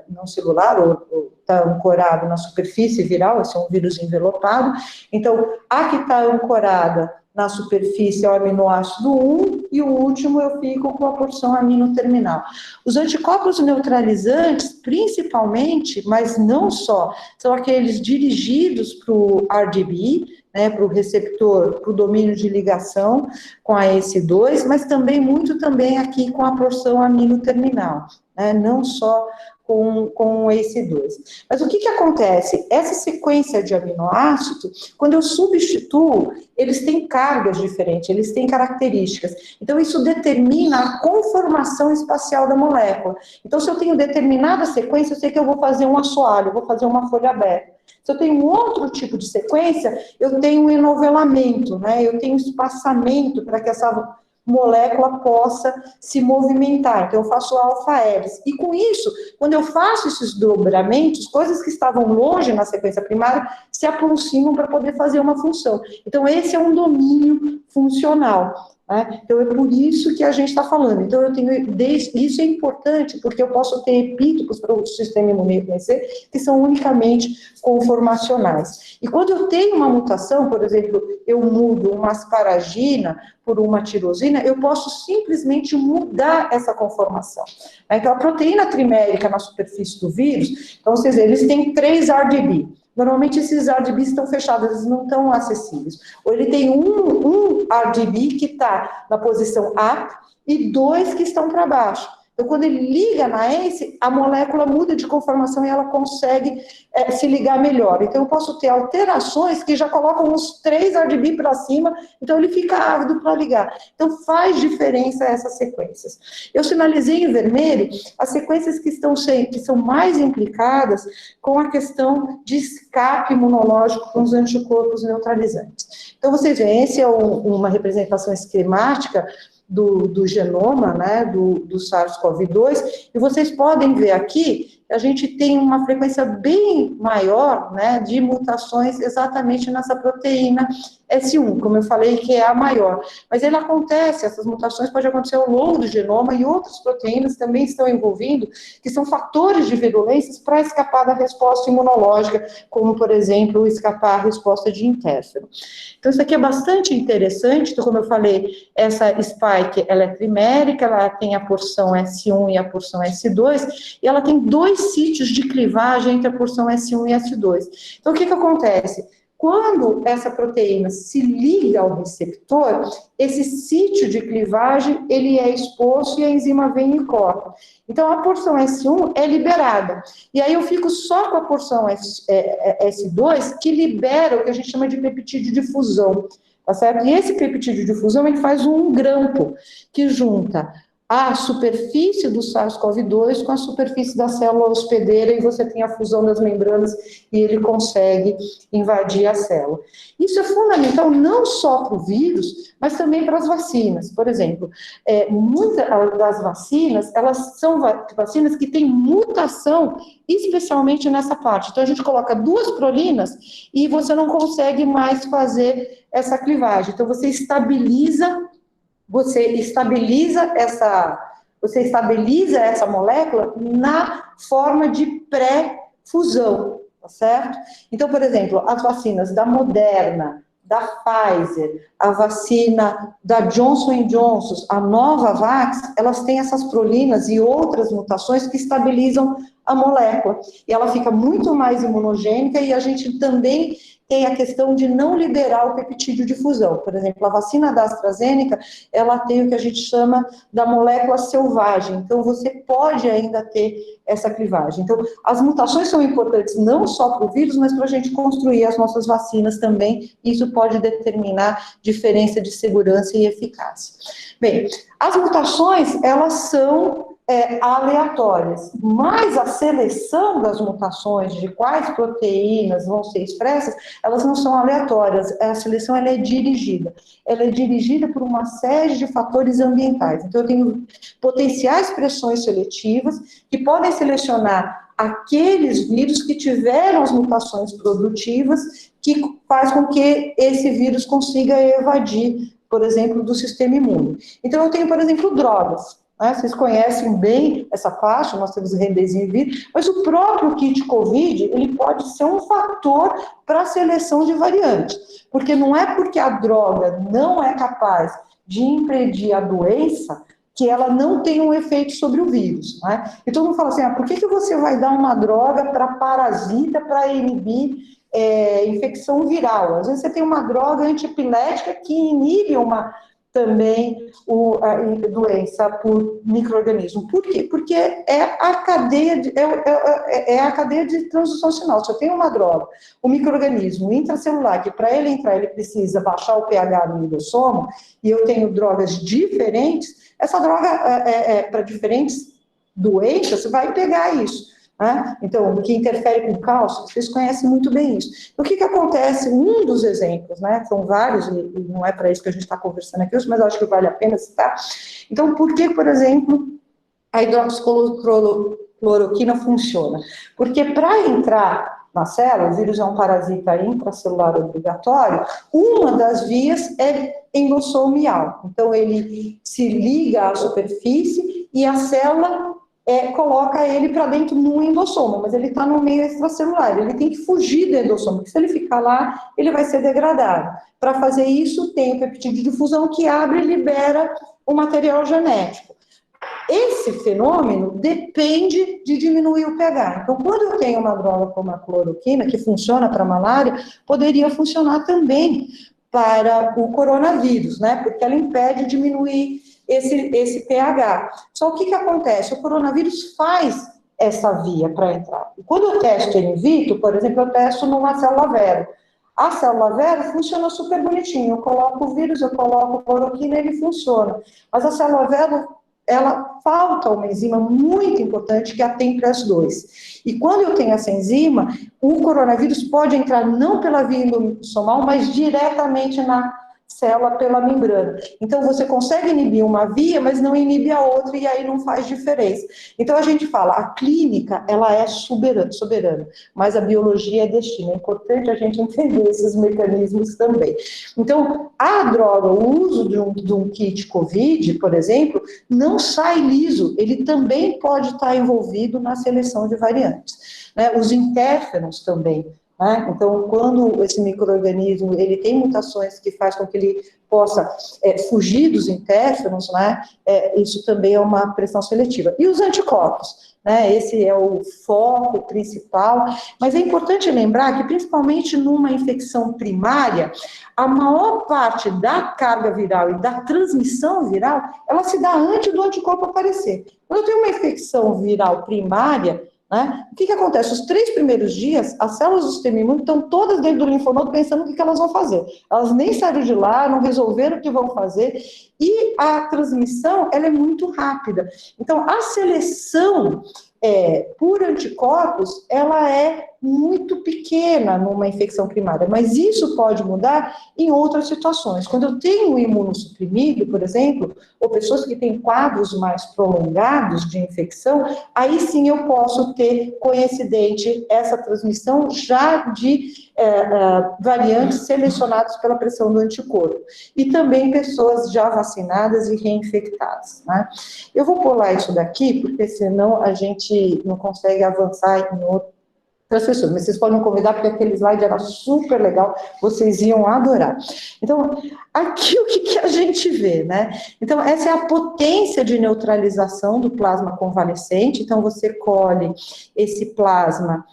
não celular, ou está ancorado na superfície viral, esse é um vírus envelopado. Então, a que está ancorada na superfície é o aminoácido 1, e o último eu fico com a porção amino terminal. Os anticorpos neutralizantes, principalmente, mas não só, são aqueles dirigidos para o RDB, né, para o receptor, para o domínio de ligação com a ACE2, mas também muito também aqui com a porção amino terminal, né, não só com o ACE2. Mas o que acontece? Essa sequência de aminoácido, quando eu substituo, eles têm cargas diferentes, eles têm características. Então, isso determina a conformação espacial da molécula. Então, se eu tenho determinada sequência, eu sei que eu vou fazer um assoalho, eu vou fazer uma folha aberta. Se eu tenho um outro tipo de sequência, eu tenho um enovelamento, né? Eu tenho espaçamento para que essa molécula possa se movimentar. Então, eu faço alfa-hélice. E com isso, quando eu faço esses dobramentos, coisas que estavam longe na sequência primária se aproximam para poder fazer uma função. Então, esse é um domínio funcional. Né? Então, é por isso que a gente está falando. Então, eu tenho isso é importante, porque eu posso ter epítopos para o sistema imune reconhecer, que são unicamente conformacionais. E quando eu tenho uma mutação, por exemplo, eu mudo uma asparagina por uma tirosina, eu posso simplesmente mudar essa conformação. Então, a proteína trimérica na superfície do vírus, então, vocês veem, eles têm 3 RDB. Normalmente, esses RDBs estão fechados, eles não estão acessíveis. Ou ele tem um RDB que está na posição up e 2 que estão para baixo. Então, quando ele liga na ACE, a molécula muda de conformação e ela consegue se ligar melhor. Então, eu posso ter alterações que já colocam uns 3 RDB para cima, então ele fica ávido para ligar. Então, faz diferença essas sequências. Eu sinalizei em vermelho as sequências que são mais implicadas com a questão de escape imunológico com os anticorpos neutralizantes. Então, vocês veem, essa é uma representação esquemática do genoma, né, do SARS-CoV-2, e vocês podem ver aqui, a gente tem uma frequência bem maior, né, de mutações exatamente nessa proteína S1, como eu falei, que é a maior. Mas ele acontece, essas mutações podem acontecer ao longo do genoma, e outras proteínas também estão envolvindo, que são fatores de virulência para escapar da resposta imunológica, como, por exemplo, escapar a resposta de interferon. Então, isso aqui é bastante interessante. Então, como eu falei, essa spike, ela é trimérica, ela tem a porção S1 e a porção S2, e ela tem 2 sítios de clivagem entre a porção S1 e S2. Então, o que acontece? Quando essa proteína se liga ao receptor, esse sítio de clivagem, ele é exposto e a enzima vem e corta. Então, a porção S1 é liberada. E aí eu fico só com a porção S2, que libera o que a gente chama de peptídeo de fusão, tá certo? E esse peptídeo de fusão, ele faz um grampo que junta a superfície do SARS-CoV-2 com a superfície da célula hospedeira, e você tem a fusão das membranas e ele consegue invadir a célula. Isso é fundamental não só para o vírus, mas também para as vacinas. Por exemplo, muitas das vacinas, elas são vacinas que têm mutação, especialmente nessa parte. Então, a gente coloca 2 prolinas e você não consegue mais fazer essa clivagem. Então, você estabiliza essa molécula na forma de pré-fusão, tá certo? Então, por exemplo, as vacinas da Moderna, da Pfizer, a vacina da Johnson & Johnson, a Novavax, elas têm essas prolinas e outras mutações que estabilizam a molécula, e ela fica muito mais imunogênica, e a gente também tem a questão de não liberar o peptídeo de fusão. Por exemplo, a vacina da AstraZeneca, ela tem o que a gente chama da molécula selvagem, então você pode ainda ter essa clivagem. Então, as mutações são importantes não só para o vírus, mas para a gente construir as nossas vacinas também, isso pode determinar diferença de segurança e eficácia. Bem, as mutações, elas são aleatórias, mas a seleção das mutações, de quais proteínas vão ser expressas, elas não são aleatórias, a seleção ela é dirigida por uma série de fatores ambientais. Então, eu tenho potenciais pressões seletivas que podem selecionar aqueles vírus que tiveram as mutações produtivas que faz com que esse vírus consiga evadir, por exemplo, do sistema imune. Então, eu tenho, por exemplo, drogas. Vocês conhecem bem essa faixa, nós temos remdesivir, mas o próprio kit COVID, ele pode ser um fator para a seleção de variantes, porque não é porque a droga não é capaz de impedir a doença que ela não tem um efeito sobre o vírus, né? E todo mundo fala assim, por que você vai dar uma droga para parasita, para inibir infecção viral? Às vezes você tem uma droga antiepilética que inibe também a doença por micro-organismo. Por quê? Porque é a cadeia de transdução sinal. Se eu tenho uma droga, o micro-organismo intracelular, que para ele entrar, ele precisa baixar o pH do endossomo, e eu tenho drogas diferentes, essa droga, para diferentes doenças, vai pegar isso. Então, o que interfere com cálcio, vocês conhecem muito bem isso. O que acontece? Um dos exemplos, são vários, e não é para isso que a gente está conversando aqui, mas eu acho que vale a pena citar. Então, por que, por exemplo, a hidroxicloroquina funciona? Porque para entrar na célula, o vírus é um parasita intracelular obrigatório, uma das vias é endossomial. Então, ele se liga à superfície e a célula coloca ele para dentro no endossomo, mas ele está no meio extracelular, ele tem que fugir do endossomo, porque se ele ficar lá, ele vai ser degradado. Para fazer isso, tem o peptídeo de fusão que abre e libera o material genético. Esse fenômeno depende de diminuir o pH. Então, quando eu tenho uma droga como a cloroquina, que funciona para a malária, poderia funcionar também para o coronavírus, porque ela impede de diminuir esse pH. Só o que acontece? O coronavírus faz essa via para entrar. E quando eu testo in vitro, por exemplo, eu testo numa célula vero. A célula vero funciona super bonitinho. Eu coloco o vírus, eu coloco cloroquina, ele funciona. Mas a célula vero, ela falta uma enzima muito importante que é a TMPRSS2. E quando eu tenho essa enzima, o coronavírus pode entrar não pela via endossomal, mas diretamente na célula pela membrana. Então, você consegue inibir uma via, mas não inibe a outra, e aí não faz diferença. Então, a gente fala, a clínica, ela é soberana, mas a biologia é destino. É importante a gente entender esses mecanismos também. Então, a droga, o uso de um kit COVID, por exemplo, não sai liso, ele também pode estar envolvido na seleção de variantes. Os interferons também. Então, quando esse micro-organismo ele tem mutações que faz com que ele possa fugir dos interferons, isso também é uma pressão seletiva. E os anticorpos? Esse é o foco principal, mas é importante lembrar que, principalmente numa infecção primária, a maior parte da carga viral e da transmissão viral, ela se dá antes do anticorpo aparecer. Quando eu tenho uma infecção viral primária, o que acontece? Os 3 primeiros dias, as células do sistema imune estão todas dentro do linfonodo pensando o que elas vão fazer. Elas nem saíram de lá, não resolveram o que vão fazer, e a transmissão, ela é muito rápida. Então, a seleção por anticorpos, ela é muito pequena numa infecção primária, mas isso pode mudar em outras situações. Quando eu tenho um imunossuprimido, por exemplo, ou pessoas que têm quadros mais prolongados de infecção, aí sim eu posso ter coincidente essa transmissão já de variantes selecionadas pela pressão do anticorpo. E também pessoas já vacinadas e reinfectadas. Eu vou pular isso daqui, porque senão a gente não consegue avançar em outro. outras pessoas, mas vocês podem convidar, porque aquele slide era super legal, vocês iam adorar. Então, aqui o que a gente vê, né? Então, essa é a potência de neutralização do plasma convalescente. Então, você colhe esse plasma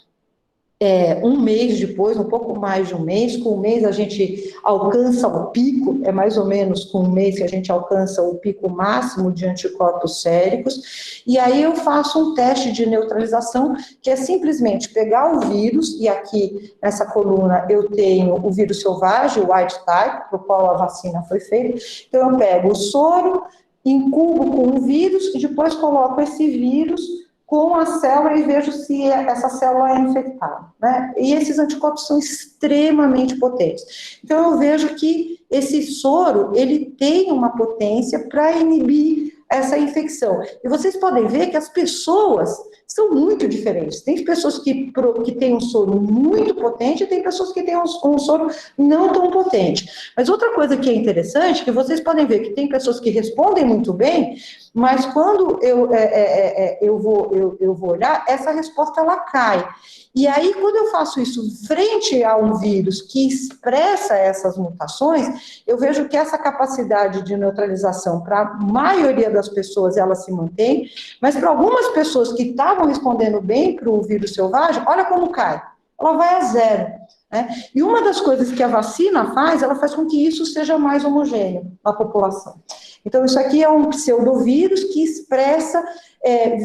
um mês depois, um pouco mais de um mês. Com um mês a gente alcança o pico, é mais ou menos com um mês que a gente alcança o pico máximo de anticorpos séricos, e aí eu faço um teste de neutralização, que é simplesmente pegar o vírus, e aqui nessa coluna eu tenho o vírus selvagem, o wild type, para o qual a vacina foi feita. Então eu pego o soro, incubo com o vírus, e depois coloco esse vírus com a célula e vejo se essa célula é infectada, né? E esses anticorpos são extremamente potentes. Então, eu vejo que esse soro, ele tem uma potência para inibir essa infecção. E vocês podem ver que as pessoas são muito diferentes. Tem pessoas que têm um soro muito potente e tem pessoas que têm um soro não tão potente. Mas outra coisa que é interessante, que vocês podem ver que tem pessoas que respondem muito bem, mas quando eu vou olhar, essa resposta ela cai. E aí, quando eu faço isso frente a um vírus que expressa essas mutações, eu vejo que essa capacidade de neutralização, para a maioria das pessoas, ela se mantém, mas para algumas pessoas que estavam respondendo bem para o vírus selvagem, olha como cai, ela vai a zero. Né? E uma das coisas que a vacina faz, ela faz com que isso seja mais homogêneo na população. Então, isso aqui é um pseudovírus que expressa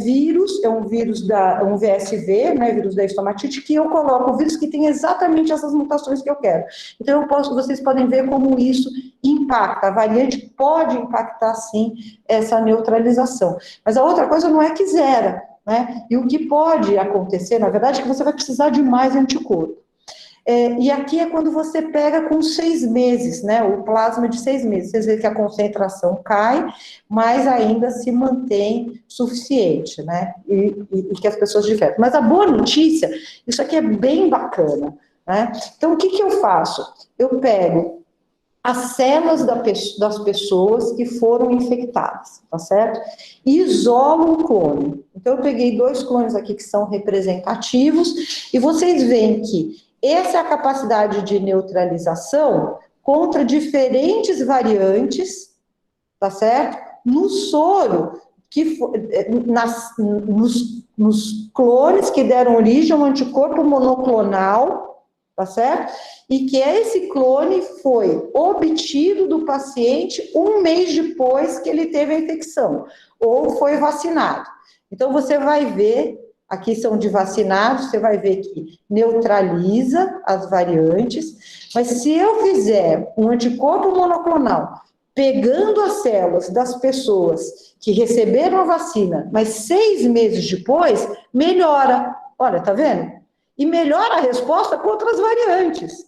vírus, é um vírus um VSV, né, vírus da estomatite, que eu coloco o vírus que tem exatamente essas mutações que eu quero. Então, vocês podem ver como isso impacta, a variante pode impactar, sim, essa neutralização. Mas a outra coisa não é que zera, né? E o que pode acontecer, na verdade, é que você vai precisar de mais anticorpo. E aqui é quando você pega com 6 meses, né, o plasma de 6 meses, vocês veem que a concentração cai, mas ainda se mantém suficiente, né, e que as pessoas divertem. Mas a boa notícia, isso aqui é bem bacana, né, então o que eu faço? Eu pego as células das pessoas que foram infectadas, tá certo? E isolo um clone. Então eu peguei 2 clones aqui que são representativos, e vocês veem que essa é a capacidade de neutralização contra diferentes variantes, tá certo? No soro, nos clones que deram origem a um anticorpo monoclonal, tá certo? E que esse clone foi obtido do paciente 1 mês depois que ele teve a infecção, ou foi vacinado. Então, você vai ver. Aqui são de vacinados, você vai ver que neutraliza as variantes, mas se eu fizer um anticorpo monoclonal, pegando as células das pessoas que receberam a vacina, mas 6 meses depois, melhora. Olha, tá vendo? E melhora a resposta contra as variantes.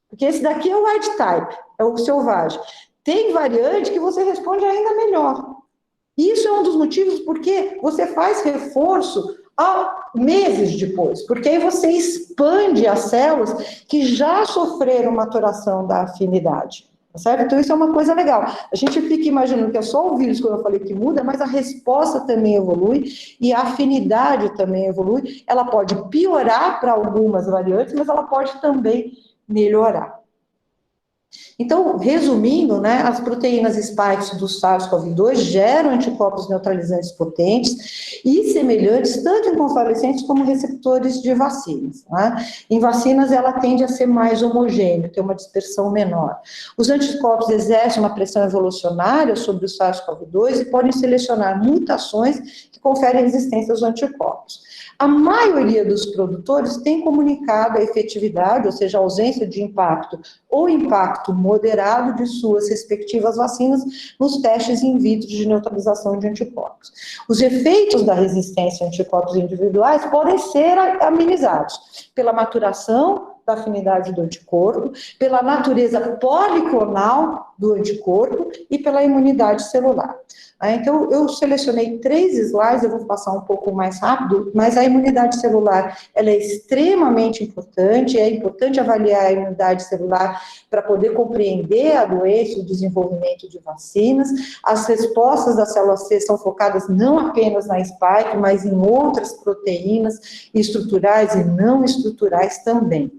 Porque esse daqui é o wild type, é o selvagem. Tem variante que você responde ainda melhor. Isso é um dos motivos porque você faz reforço meses depois, porque aí você expande as células que já sofreram maturação da afinidade, tá certo? Então isso é uma coisa legal. A gente fica imaginando que é só o vírus, como eu falei, que muda, mas a resposta também evolui e a afinidade também evolui. Ela pode piorar para algumas variantes, mas ela pode também melhorar. Então, resumindo, né, as proteínas spikes do SARS-CoV-2 geram anticorpos neutralizantes potentes e semelhantes tanto em convalescentes como receptores de vacinas. Né? Em vacinas, ela tende a ser mais homogênea, ter uma dispersão menor. Os anticorpos exercem uma pressão evolucionária sobre o SARS-CoV-2 e podem selecionar mutações que conferem resistência aos anticorpos. A maioria dos produtores tem comunicado a efetividade, ou seja, a ausência de impacto ou impacto moderado de suas respectivas vacinas nos testes in vitro de neutralização de anticorpos. Os efeitos da resistência a anticorpos individuais podem ser amenizados pela maturação da afinidade do anticorpo, pela natureza policlonal do anticorpo e pela imunidade celular. Então, eu selecionei 3 slides, eu vou passar um pouco mais rápido, mas a imunidade celular, ela é extremamente importante, é importante avaliar a imunidade celular para poder compreender a doença, o desenvolvimento de vacinas. As respostas das células T são focadas não apenas na spike, mas em outras proteínas estruturais e não estruturais também.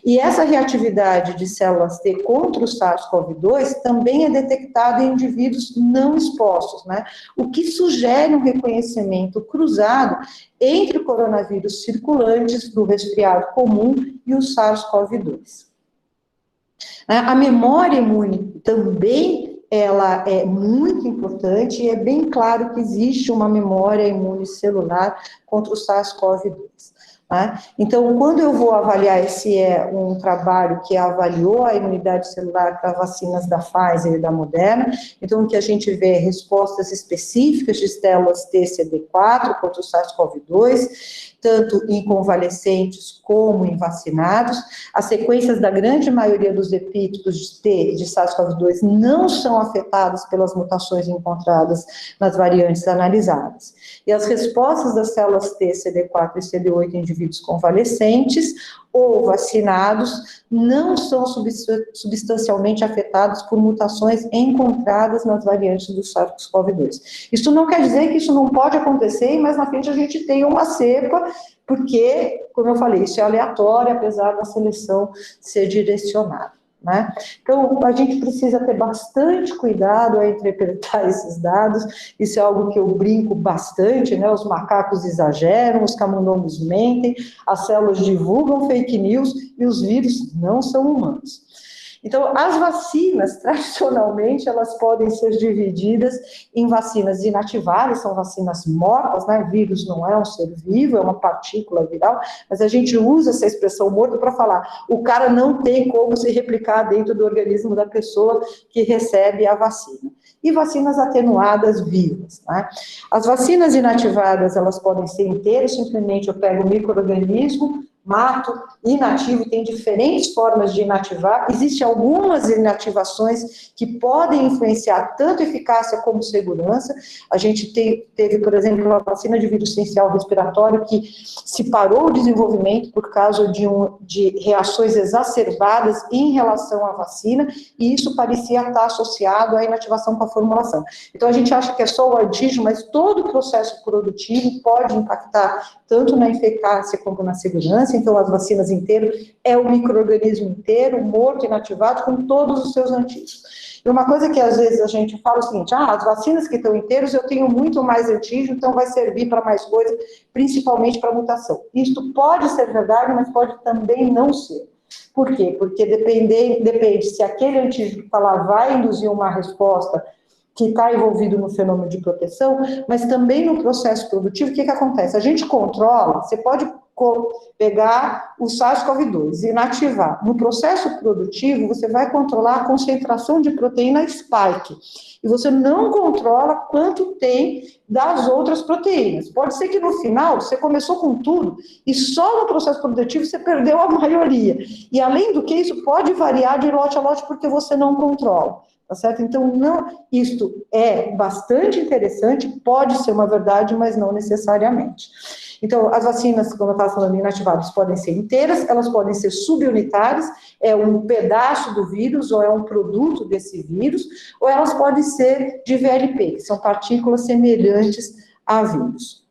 E essa reatividade de células T contra o SARS-CoV-2 também é detectada em indivíduos não expostos, o que sugere um reconhecimento cruzado entre o coronavírus circulantes do resfriado comum e o SARS-CoV-2. A memória imune também ela é muito importante e é bem claro que existe uma memória imune celular contra o SARS-CoV-2. Então, quando eu vou avaliar, esse é um trabalho que avaliou a imunidade celular para vacinas da Pfizer e da Moderna, então o que a gente vê é respostas específicas de células T-CD4 contra o SARS-CoV-2, tanto em convalescentes como em vacinados. As sequências da grande maioria dos epítopos de T de SARS-CoV-2 não são afetadas pelas mutações encontradas nas variantes analisadas. E as respostas das células T, CD4 e CD8 em indivíduos convalescentes ou vacinados não são substancialmente afetados por mutações encontradas nas variantes do SARS-CoV-2. Isso não quer dizer que isso não pode acontecer, mas na frente a gente tem uma cepa, porque, como eu falei, isso é aleatório, apesar da seleção ser direcionada. Então, a gente precisa ter bastante cuidado ao interpretar esses dados, isso é algo que eu brinco bastante, os macacos exageram, os camundongos mentem, as células divulgam fake news e os vírus não são humanos. Então, as vacinas, tradicionalmente, elas podem ser divididas em vacinas inativáveis, são vacinas mortas, vírus não é um ser vivo, é uma partícula viral, mas a gente usa essa expressão morto para falar, o cara não tem como se replicar dentro do organismo da pessoa que recebe a vacina. E vacinas atenuadas vivas. As vacinas inativadas, elas podem ser inteiras, simplesmente eu pego o micro-organismo, mato, inativo, tem diferentes formas de inativar, existem algumas inativações que podem influenciar tanto eficácia como segurança, a gente teve, por exemplo, a vacina de vírus essencial respiratório que se parou o desenvolvimento por causa de reações exacerbadas em relação à vacina, e isso parecia estar associado à inativação com a formulação. Então, a gente acha que é só o antígeno, mas todo o processo produtivo pode impactar tanto na eficácia como na segurança. Então, as vacinas inteiras é o micro-organismo inteiro, morto, inativado, com todos os seus antígenos. E uma coisa que às vezes a gente fala o seguinte, as vacinas que estão inteiras eu tenho muito mais antígeno, então vai servir para mais coisa, principalmente para mutação. Isto pode ser verdade, mas pode também não ser. Por quê? Porque depende se aquele antígeno que está lá vai induzir uma resposta que está envolvido no fenômeno de proteção, mas também no processo produtivo, o que acontece? A gente controla, você pode pegar o SARS-CoV-2 e inativar. No processo produtivo, você vai controlar a concentração de proteína spike, e você não controla quanto tem das outras proteínas. Pode ser que no final, você começou com tudo, e só no processo produtivo você perdeu a maioria. E além do que isso, pode variar de lote a lote, porque você não controla. Tá certo? Então, isto é bastante interessante, pode ser uma verdade, mas não necessariamente. Então, as vacinas, como eu estava falando, inativadas, podem ser inteiras, elas podem ser subunitárias, é um pedaço do vírus, ou é um produto desse vírus, ou elas podem ser de VLP, que são partículas semelhantes a vírus,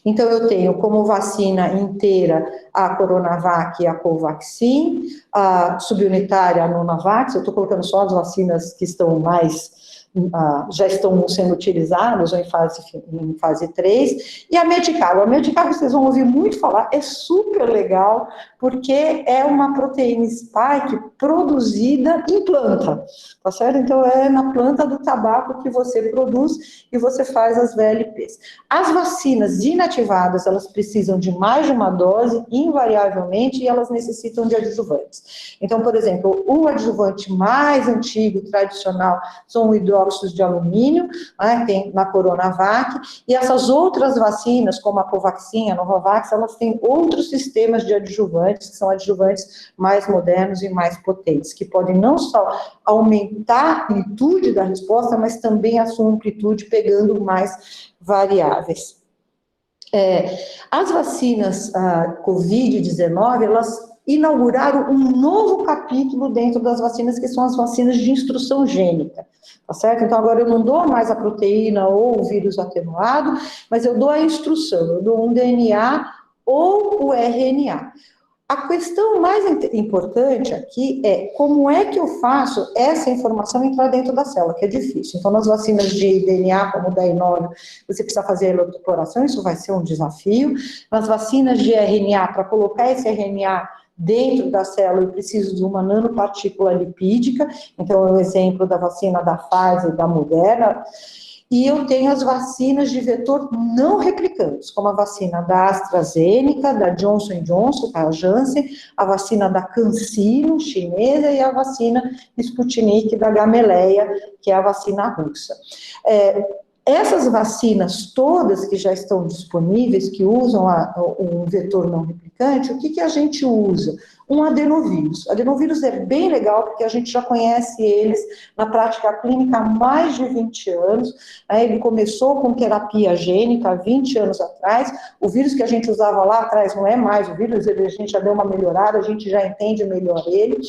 Então, eu tenho como vacina inteira a Coronavac e a Covaxin, a subunitária a Novavax, eu estou colocando só as vacinas que estão já estão sendo utilizadas ou em fase 3, e a Medicago. A Medicago, vocês vão ouvir muito falar, é super legal, porque é uma proteína spike produzida em planta, tá certo? Então, é na planta do tabaco que você produz e você faz as VLPs. As vacinas inativadas, elas precisam de mais de uma dose, invariavelmente, e elas necessitam de adjuvantes. Então, por exemplo, o adjuvante mais antigo, tradicional, são o hidróxido hidróxido de alumínio, né, tem na Coronavac, e essas outras vacinas, como a Covaxin, a Novavax, elas têm outros sistemas de adjuvantes, que são adjuvantes mais modernos e mais potentes, que podem não só aumentar a amplitude da resposta, mas também a sua amplitude pegando mais variáveis. As vacinas Covid-19, elas inauguraram um novo capítulo dentro das vacinas, que são as vacinas de instrução gênica, tá certo? Então, agora eu não dou mais a proteína ou o vírus atenuado, mas eu dou a instrução, eu dou um DNA ou o RNA. A questão mais importante aqui é como é que eu faço essa informação entrar dentro da célula, que é difícil. Então, nas vacinas de DNA, como o da Inóleo, você precisa fazer a eletroploração, isso vai ser um desafio. Nas vacinas de RNA, para colocar esse RNA dentro da célula, eu preciso de uma nanopartícula lipídica, então é o exemplo da vacina da Pfizer e da Moderna. E eu tenho as vacinas de vetor não replicantes, como a vacina da AstraZeneca, da Johnson & Johnson, a Janssen, a vacina da CanSino, chinesa, e a vacina Sputnik da Gamaleya, que é a vacina russa. Essas vacinas todas que já estão disponíveis, que usam um vetor não replicante, o que a gente usa? Um adenovírus. Adenovírus é bem legal, porque a gente já conhece eles na prática clínica há mais de 20 anos. Ele começou com terapia gênica há 20 anos atrás. O vírus que a gente usava lá atrás não é mais o vírus, a gente já deu uma melhorada, a gente já entende melhor ele.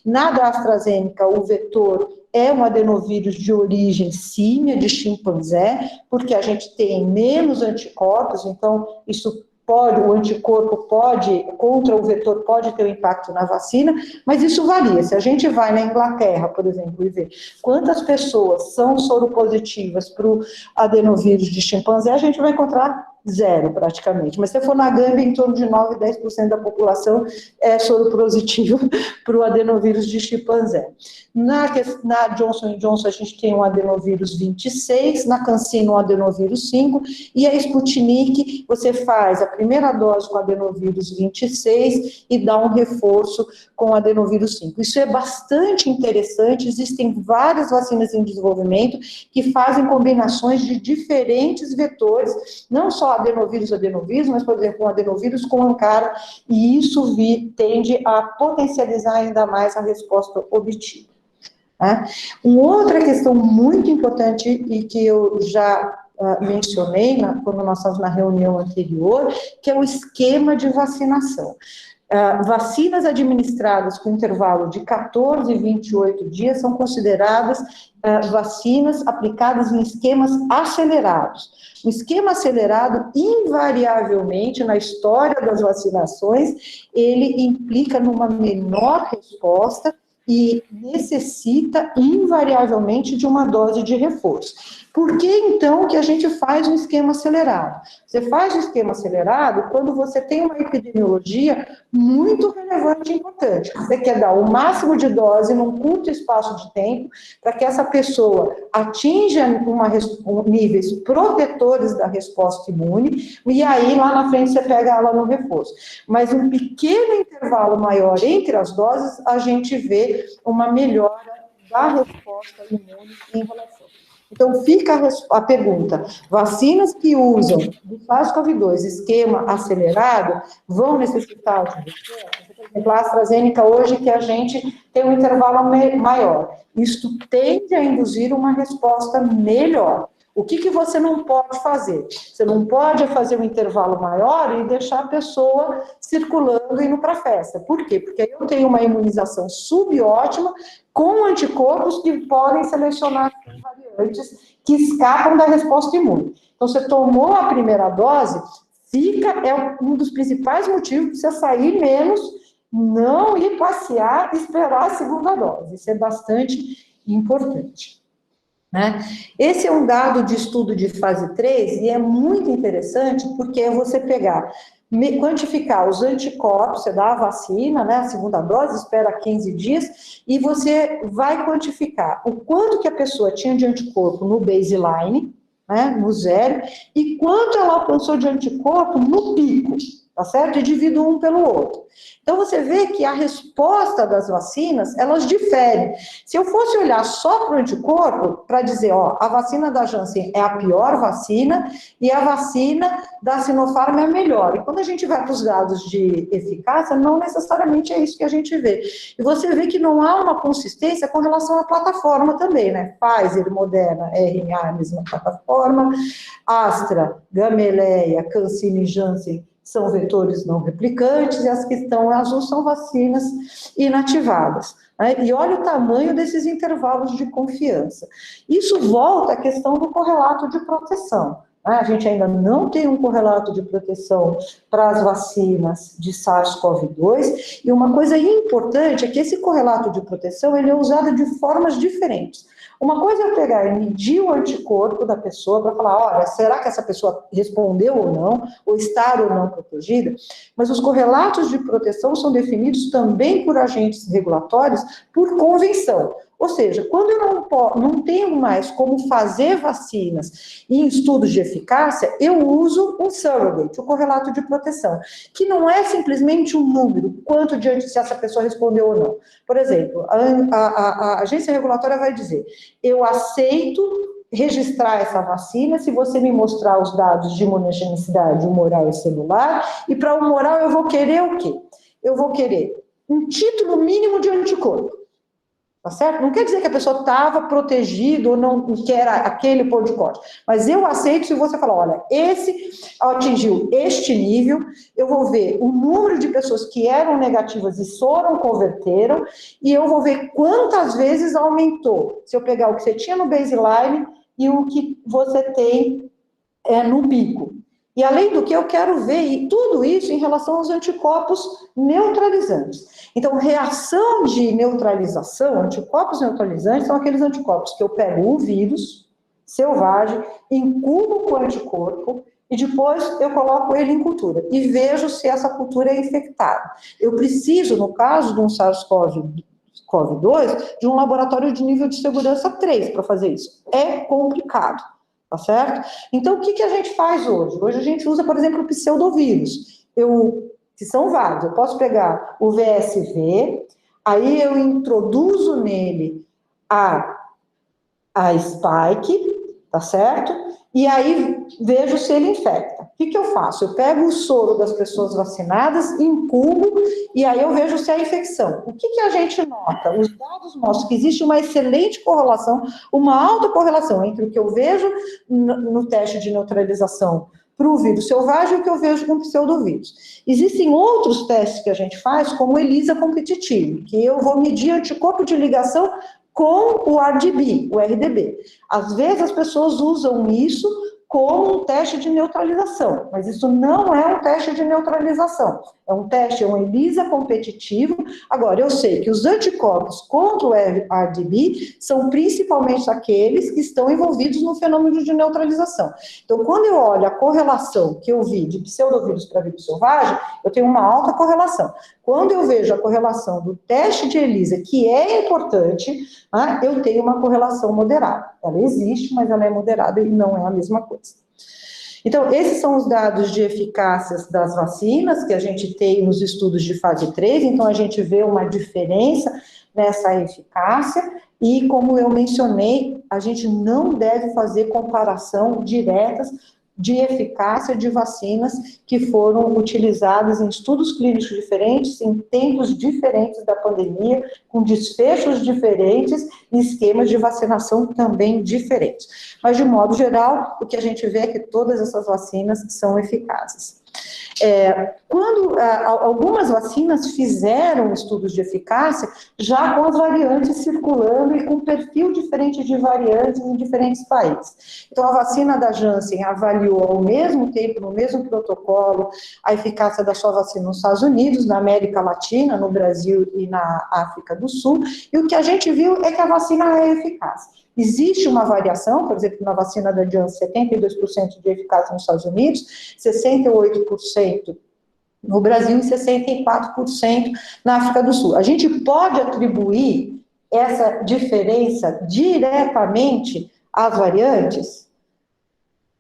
Na da AstraZeneca, o vetor é um adenovírus de origem símia, de chimpanzé, porque a gente tem menos anticorpos, então isso pode, o anticorpo pode, contra o vetor, pode ter um impacto na vacina, mas isso varia. Se a gente vai na Inglaterra, por exemplo, e vê quantas pessoas são soropositivas para o adenovírus de chimpanzé, a gente vai encontrar zero, praticamente. Mas se for na Gâmbia, em torno de 9, 10% da população é soropositiva para o adenovírus de chimpanzé. Na Johnson & Johnson, a gente tem um adenovírus 26, na CanSino, um adenovírus 5, e a Sputnik, você faz a primeira dose com adenovírus 26 e dá um reforço com adenovírus 5. Isso é bastante interessante, existem várias vacinas em desenvolvimento que fazem combinações de diferentes vetores, não só adenovírus, mas, por exemplo, um adenovírus com Ankara, e isso tende a potencializar ainda mais a resposta obtida. Uma outra questão muito importante e que eu já mencionei quando nós estávamos na reunião anterior, que é o esquema de vacinação. Vacinas administradas com intervalo de 14 e 28 dias são consideradas vacinas aplicadas em esquemas acelerados. O esquema acelerado, invariavelmente, na história das vacinações, ele implica numa menor resposta e necessita, invariavelmente, de uma dose de reforço. Por que, então, que a gente faz um esquema acelerado? Você faz um esquema acelerado quando você tem uma epidemiologia muito relevante e importante. Você quer dar o máximo de dose num curto espaço de tempo para que essa pessoa atinja níveis protetores da resposta imune, e aí, lá na frente, você pega ela no reforço. Mas um pequeno intervalo maior entre as doses, a gente vê uma melhora da resposta imune em relação. Então, fica a pergunta: vacinas que usam do SARS-CoV-2 esquema acelerado vão necessitar de reforço? Por exemplo, a AstraZeneca hoje, que a gente tem um intervalo maior. Isto tende a induzir uma resposta melhor. O que você não pode fazer? Você não pode fazer um intervalo maior e deixar a pessoa circulando e indo para a festa. Por quê? Porque eu tenho uma imunização subótima com anticorpos que podem selecionar variantes que escapam da resposta imune. Então, você tomou a primeira dose, é um dos principais motivos para você sair menos, não ir passear e esperar a segunda dose. Isso é bastante importante. Esse é um dado de estudo de fase 3 e é muito interessante porque é você quantificar os anticorpos, você dá a vacina, a segunda dose, espera 15 dias, e você vai quantificar o quanto que a pessoa tinha de anticorpo no baseline, no zero, e quanto ela alcançou de anticorpo no pico. tá certo? E divido um pelo outro. Então, você vê que a resposta das vacinas, elas diferem. Se eu fosse olhar só para o anticorpo, para dizer, ó, a vacina da Janssen é a pior vacina e a vacina da Sinopharm é a melhor. E quando a gente vai para os dados de eficácia, não necessariamente é isso que a gente vê. E você vê que não há uma consistência com relação à plataforma também, né? Pfizer, Moderna, RNA, a mesma plataforma, Astra, Gamaleya, CanSino e Janssen são vetores não replicantes, e as que estão azul são vacinas inativadas. Né? E olha o tamanho desses intervalos de confiança. Isso volta à questão do correlato de proteção. A gente ainda não tem um correlato de proteção para as vacinas de SARS-CoV-2, e uma coisa importante é que esse correlato de proteção ele é usado de formas diferentes. Uma coisa é eu pegar e medir o anticorpo da pessoa para falar, olha, será que essa pessoa respondeu ou não, ou está ou não protegida? Mas os correlatos de proteção são definidos também por agentes regulatórios por convenção. Ou seja, quando eu não tenho mais como fazer vacinas em estudos de eficácia, eu uso um surrogate, o correlato de proteção, que não é simplesmente um número, quanto diante se essa pessoa respondeu ou não. Por exemplo, a agência regulatória vai dizer, eu aceito registrar essa vacina se você me mostrar os dados de imunogenicidade humoral e celular, e para humoral eu vou querer o quê? Eu vou querer um título mínimo de anticorpo. Tá certo? Não quer dizer que a pessoa estava protegida ou não, que era aquele ponto de corte. Mas eu aceito se você falar, olha, esse atingiu este nível, eu vou ver o número de pessoas que eram negativas e foram, converteram, e eu vou ver quantas vezes aumentou. Se eu pegar o que você tinha no baseline e o que você tem no pico. E além do que eu quero ver, e tudo isso em relação aos anticorpos neutralizantes. Então, reação de neutralização, anticorpos neutralizantes, são aqueles anticorpos que eu pego o vírus selvagem, incubo com o anticorpo, e depois eu coloco ele em cultura, e vejo se essa cultura é infectada. Eu preciso, no caso de um SARS-CoV-2, de um laboratório de nível de segurança 3 para fazer isso. É complicado. Tá certo? Então, o que a gente faz hoje? Hoje a gente usa, por exemplo, o pseudovírus, que são vários. Eu posso pegar o VSV, aí eu introduzo nele a spike, tá certo? E aí vejo se ele infecta. O que eu faço? Eu pego o soro das pessoas vacinadas, incubo, e aí eu vejo se há infecção. O que a gente nota? Os dados mostram que existe uma excelente correlação, uma alta correlação entre o que eu vejo no teste de neutralização para o vírus selvagem e o que eu vejo com o pseudovírus. Existem outros testes que a gente faz, como o ELISA competitivo, que eu vou medir anticorpo de ligação com o RDB, o RDB. Às vezes as pessoas usam isso como um teste de neutralização, mas isso não é um teste de neutralização, é um ELISA competitivo. Agora, eu sei que os anticorpos contra o RDB são principalmente aqueles que estão envolvidos no fenômeno de neutralização. Então, quando eu olho a correlação que eu vi de pseudovírus para vírus selvagem, eu tenho uma alta correlação. Quando eu vejo a correlação do teste de ELISA, que é importante, eu tenho uma correlação moderada. Ela existe, mas ela é moderada e não é a mesma coisa. Então, esses são os dados de eficácia das vacinas que a gente tem nos estudos de fase 3, então a gente vê uma diferença nessa eficácia e, como eu mencionei, a gente não deve fazer comparação diretas de eficácia de vacinas que foram utilizadas em estudos clínicos diferentes, em tempos diferentes da pandemia, com desfechos diferentes e esquemas de vacinação também diferentes. Mas, de modo geral, o que a gente vê é que todas essas vacinas são eficazes. Quando algumas vacinas fizeram estudos de eficácia, já com as variantes circulando e com perfil diferente de variantes em diferentes países. Então, a vacina da Janssen avaliou ao mesmo tempo, no mesmo protocolo, a eficácia da sua vacina nos Estados Unidos, na América Latina, no Brasil e na África do Sul, e o que a gente viu é que a vacina é eficaz. Existe uma variação, por exemplo, na vacina da Janssen, 72% de eficácia nos Estados Unidos, 68% no Brasil e 64% na África do Sul. A gente pode atribuir essa diferença diretamente às variantes?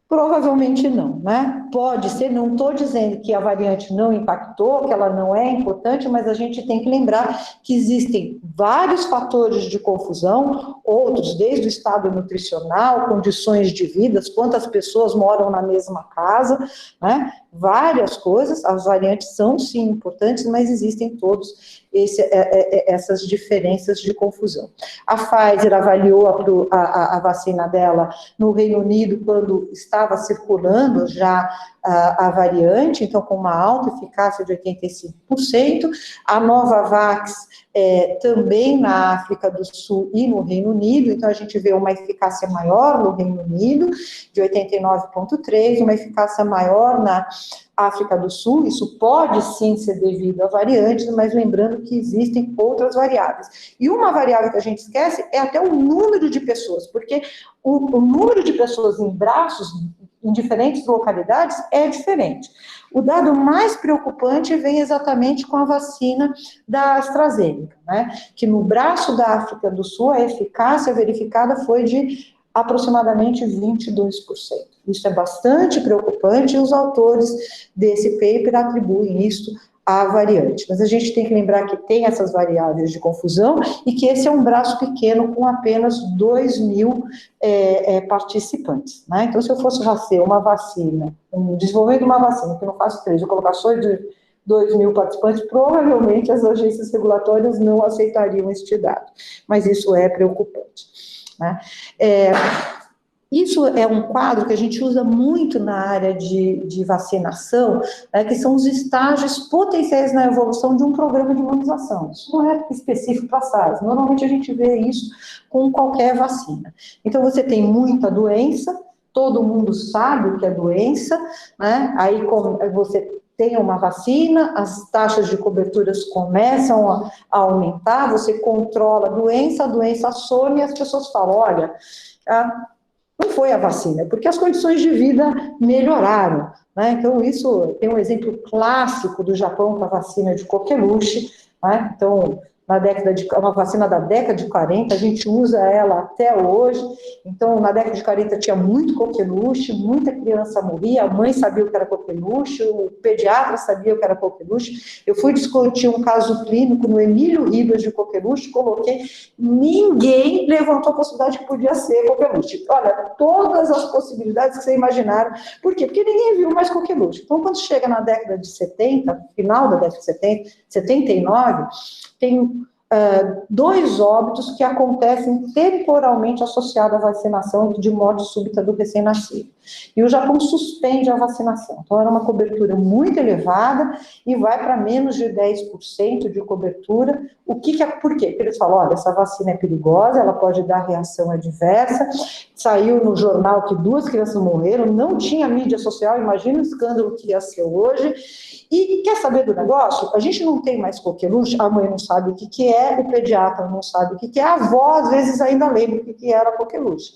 Provavelmente não, né? Pode ser, não estou dizendo que a variante não impactou, que ela não é importante, mas a gente tem que lembrar que existem vários fatores de confusão, outros desde o estado nutricional, condições de vida, quantas pessoas moram na mesma casa, né? Várias coisas, as variantes são sim importantes, mas existem todos essas diferenças de confusão. A Pfizer avaliou a vacina dela no Reino Unido quando estava circulando já a variante, então com uma alta eficácia de 85%, a Novavax também na África do Sul e no Reino Unido, então a gente vê uma eficácia maior no Reino Unido, de 89,3%, uma eficácia maior na África do Sul, isso pode sim ser devido a variantes, mas lembrando que existem outras variáveis. E uma variável que a gente esquece é até o número de pessoas, porque o número de pessoas em braços em diferentes localidades é diferente. O dado mais preocupante vem exatamente com a vacina da AstraZeneca, né? Que no braço da África do Sul a eficácia verificada foi de aproximadamente 22%. Isso é bastante preocupante e os autores desse paper atribuem isso à variante. Mas a gente tem que lembrar que tem essas variáveis de confusão e que esse é um braço pequeno com apenas 2.000 participantes, né? Então, se eu fosse fazer uma vacina, um desenvolvimento de uma vacina, que eu não faço 3, eu colocar só de 2.000 participantes, provavelmente as agências regulatórias não aceitariam este dado. Mas isso é preocupante, né? Isso é um quadro que a gente usa muito na área de vacinação, né, que são os estágios potenciais na evolução de um programa de imunização. Isso não é específico para a SARS, normalmente a gente vê isso com qualquer vacina. Então, você tem muita doença, todo mundo sabe o que é doença, né, aí você tem uma vacina, as taxas de coberturas começam a aumentar, você controla a doença some e as pessoas falam, olha, não foi a vacina, porque as condições de vida melhoraram, né? Então, isso tem um exemplo clássico do Japão com a vacina de coqueluche, né? Então, uma vacina da década de 40, a gente usa ela até hoje. Então, na década de 40 tinha muito coqueluche, muita criança morria, a mãe sabia o que era coqueluche, o pediatra sabia o que era coqueluche. Eu fui discutir um caso clínico no Emílio Ribas de coqueluche, coloquei, ninguém levantou a possibilidade que podia ser coqueluche. Olha, todas as possibilidades que você imaginaram. Por quê? Porque ninguém viu mais coqueluche. Então, quando chega na década de 70, final da década de 70, 79, tem 2 óbitos que acontecem temporalmente associados à vacinação de morte súbita do recém-nascido. E o Japão suspende a vacinação. Então, era uma cobertura muito elevada e vai para menos de 10% de cobertura. Por quê? Porque eles falam, olha, essa vacina é perigosa, ela pode dar reação adversa. Saiu no jornal que 2 crianças morreram, não tinha mídia social, imagina o escândalo que ia ser hoje. E quer saber do negócio? A gente não tem mais coqueluche, a mãe não sabe o que é, o pediatra não sabe o que é, a avó às vezes ainda lembra o que era coqueluche.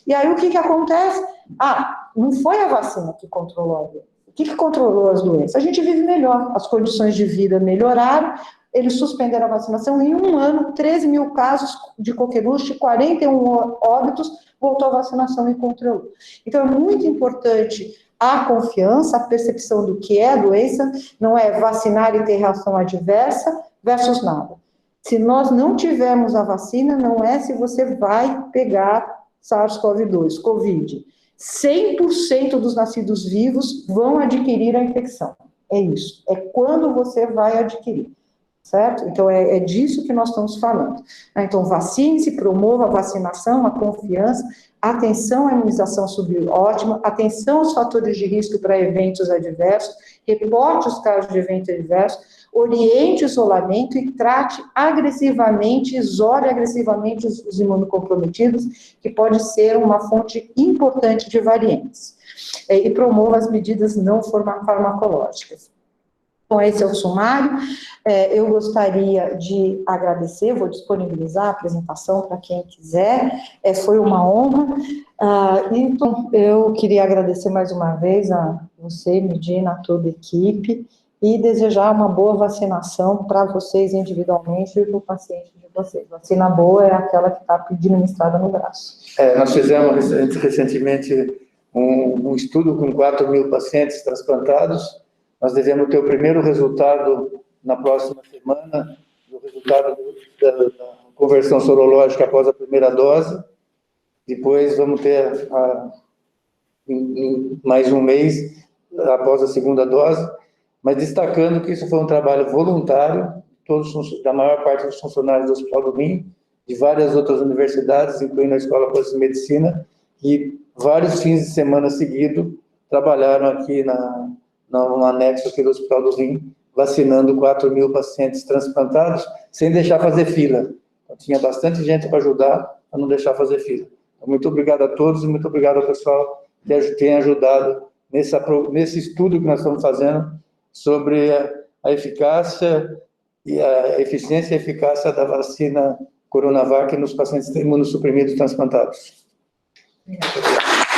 E aí o que acontece? Não foi a vacina que controlou a doença. O que controlou as doenças? A gente vive melhor, as condições de vida melhoraram, eles suspenderam a vacinação, em 1 ano, 13.000 casos de coqueluche, 41 óbitos, voltou a vacinação e controlou. Então, é muito importante a confiança, a percepção do que é a doença, não é vacinar e ter reação adversa versus nada. Se nós não tivermos a vacina, não é se você vai pegar SARS-CoV-2, Covid. 100% dos nascidos vivos vão adquirir a infecção. É isso. É quando você vai adquirir. Certo? Então, é disso que nós estamos falando. Então, vacine-se, promova a vacinação, a confiança, atenção à imunização subótima, atenção aos fatores de risco para eventos adversos, reporte os casos de evento adverso, oriente o isolamento e trate agressivamente, isole agressivamente os imunocomprometidos, que pode ser uma fonte importante de variantes. E promova as medidas não farmacológicas. Então, esse é o sumário. Eu gostaria de agradecer, vou disponibilizar a apresentação para quem quiser, foi uma honra. Então, eu queria agradecer mais uma vez a você, Medina, a toda a equipe, e desejar uma boa vacinação para vocês individualmente e para o paciente de vocês. Vacina boa é aquela que está administrada no braço. Nós fizemos recentemente um estudo com 4.000 pacientes transplantados. Nós devemos ter o primeiro resultado na próxima semana, o resultado da conversão sorológica após a primeira dose. Depois vamos ter em mais um mês após a segunda dose, mas destacando que isso foi um trabalho voluntário, da maior parte dos funcionários do Hospital do Rim, de várias outras universidades, incluindo a Escola de Medicina, que vários fins de semana seguidos trabalharam aqui no anexo aqui do Hospital do Rim, vacinando 4.000 pacientes transplantados, sem deixar fazer fila. Então, tinha bastante gente para ajudar a não deixar fazer fila. Então, muito obrigado a todos e muito obrigado ao pessoal que tem ajudado nesse estudo que nós estamos fazendo sobre a eficácia e a eficiência e eficácia da vacina Coronavac nos pacientes imunossuprimidos transplantados. Obrigada.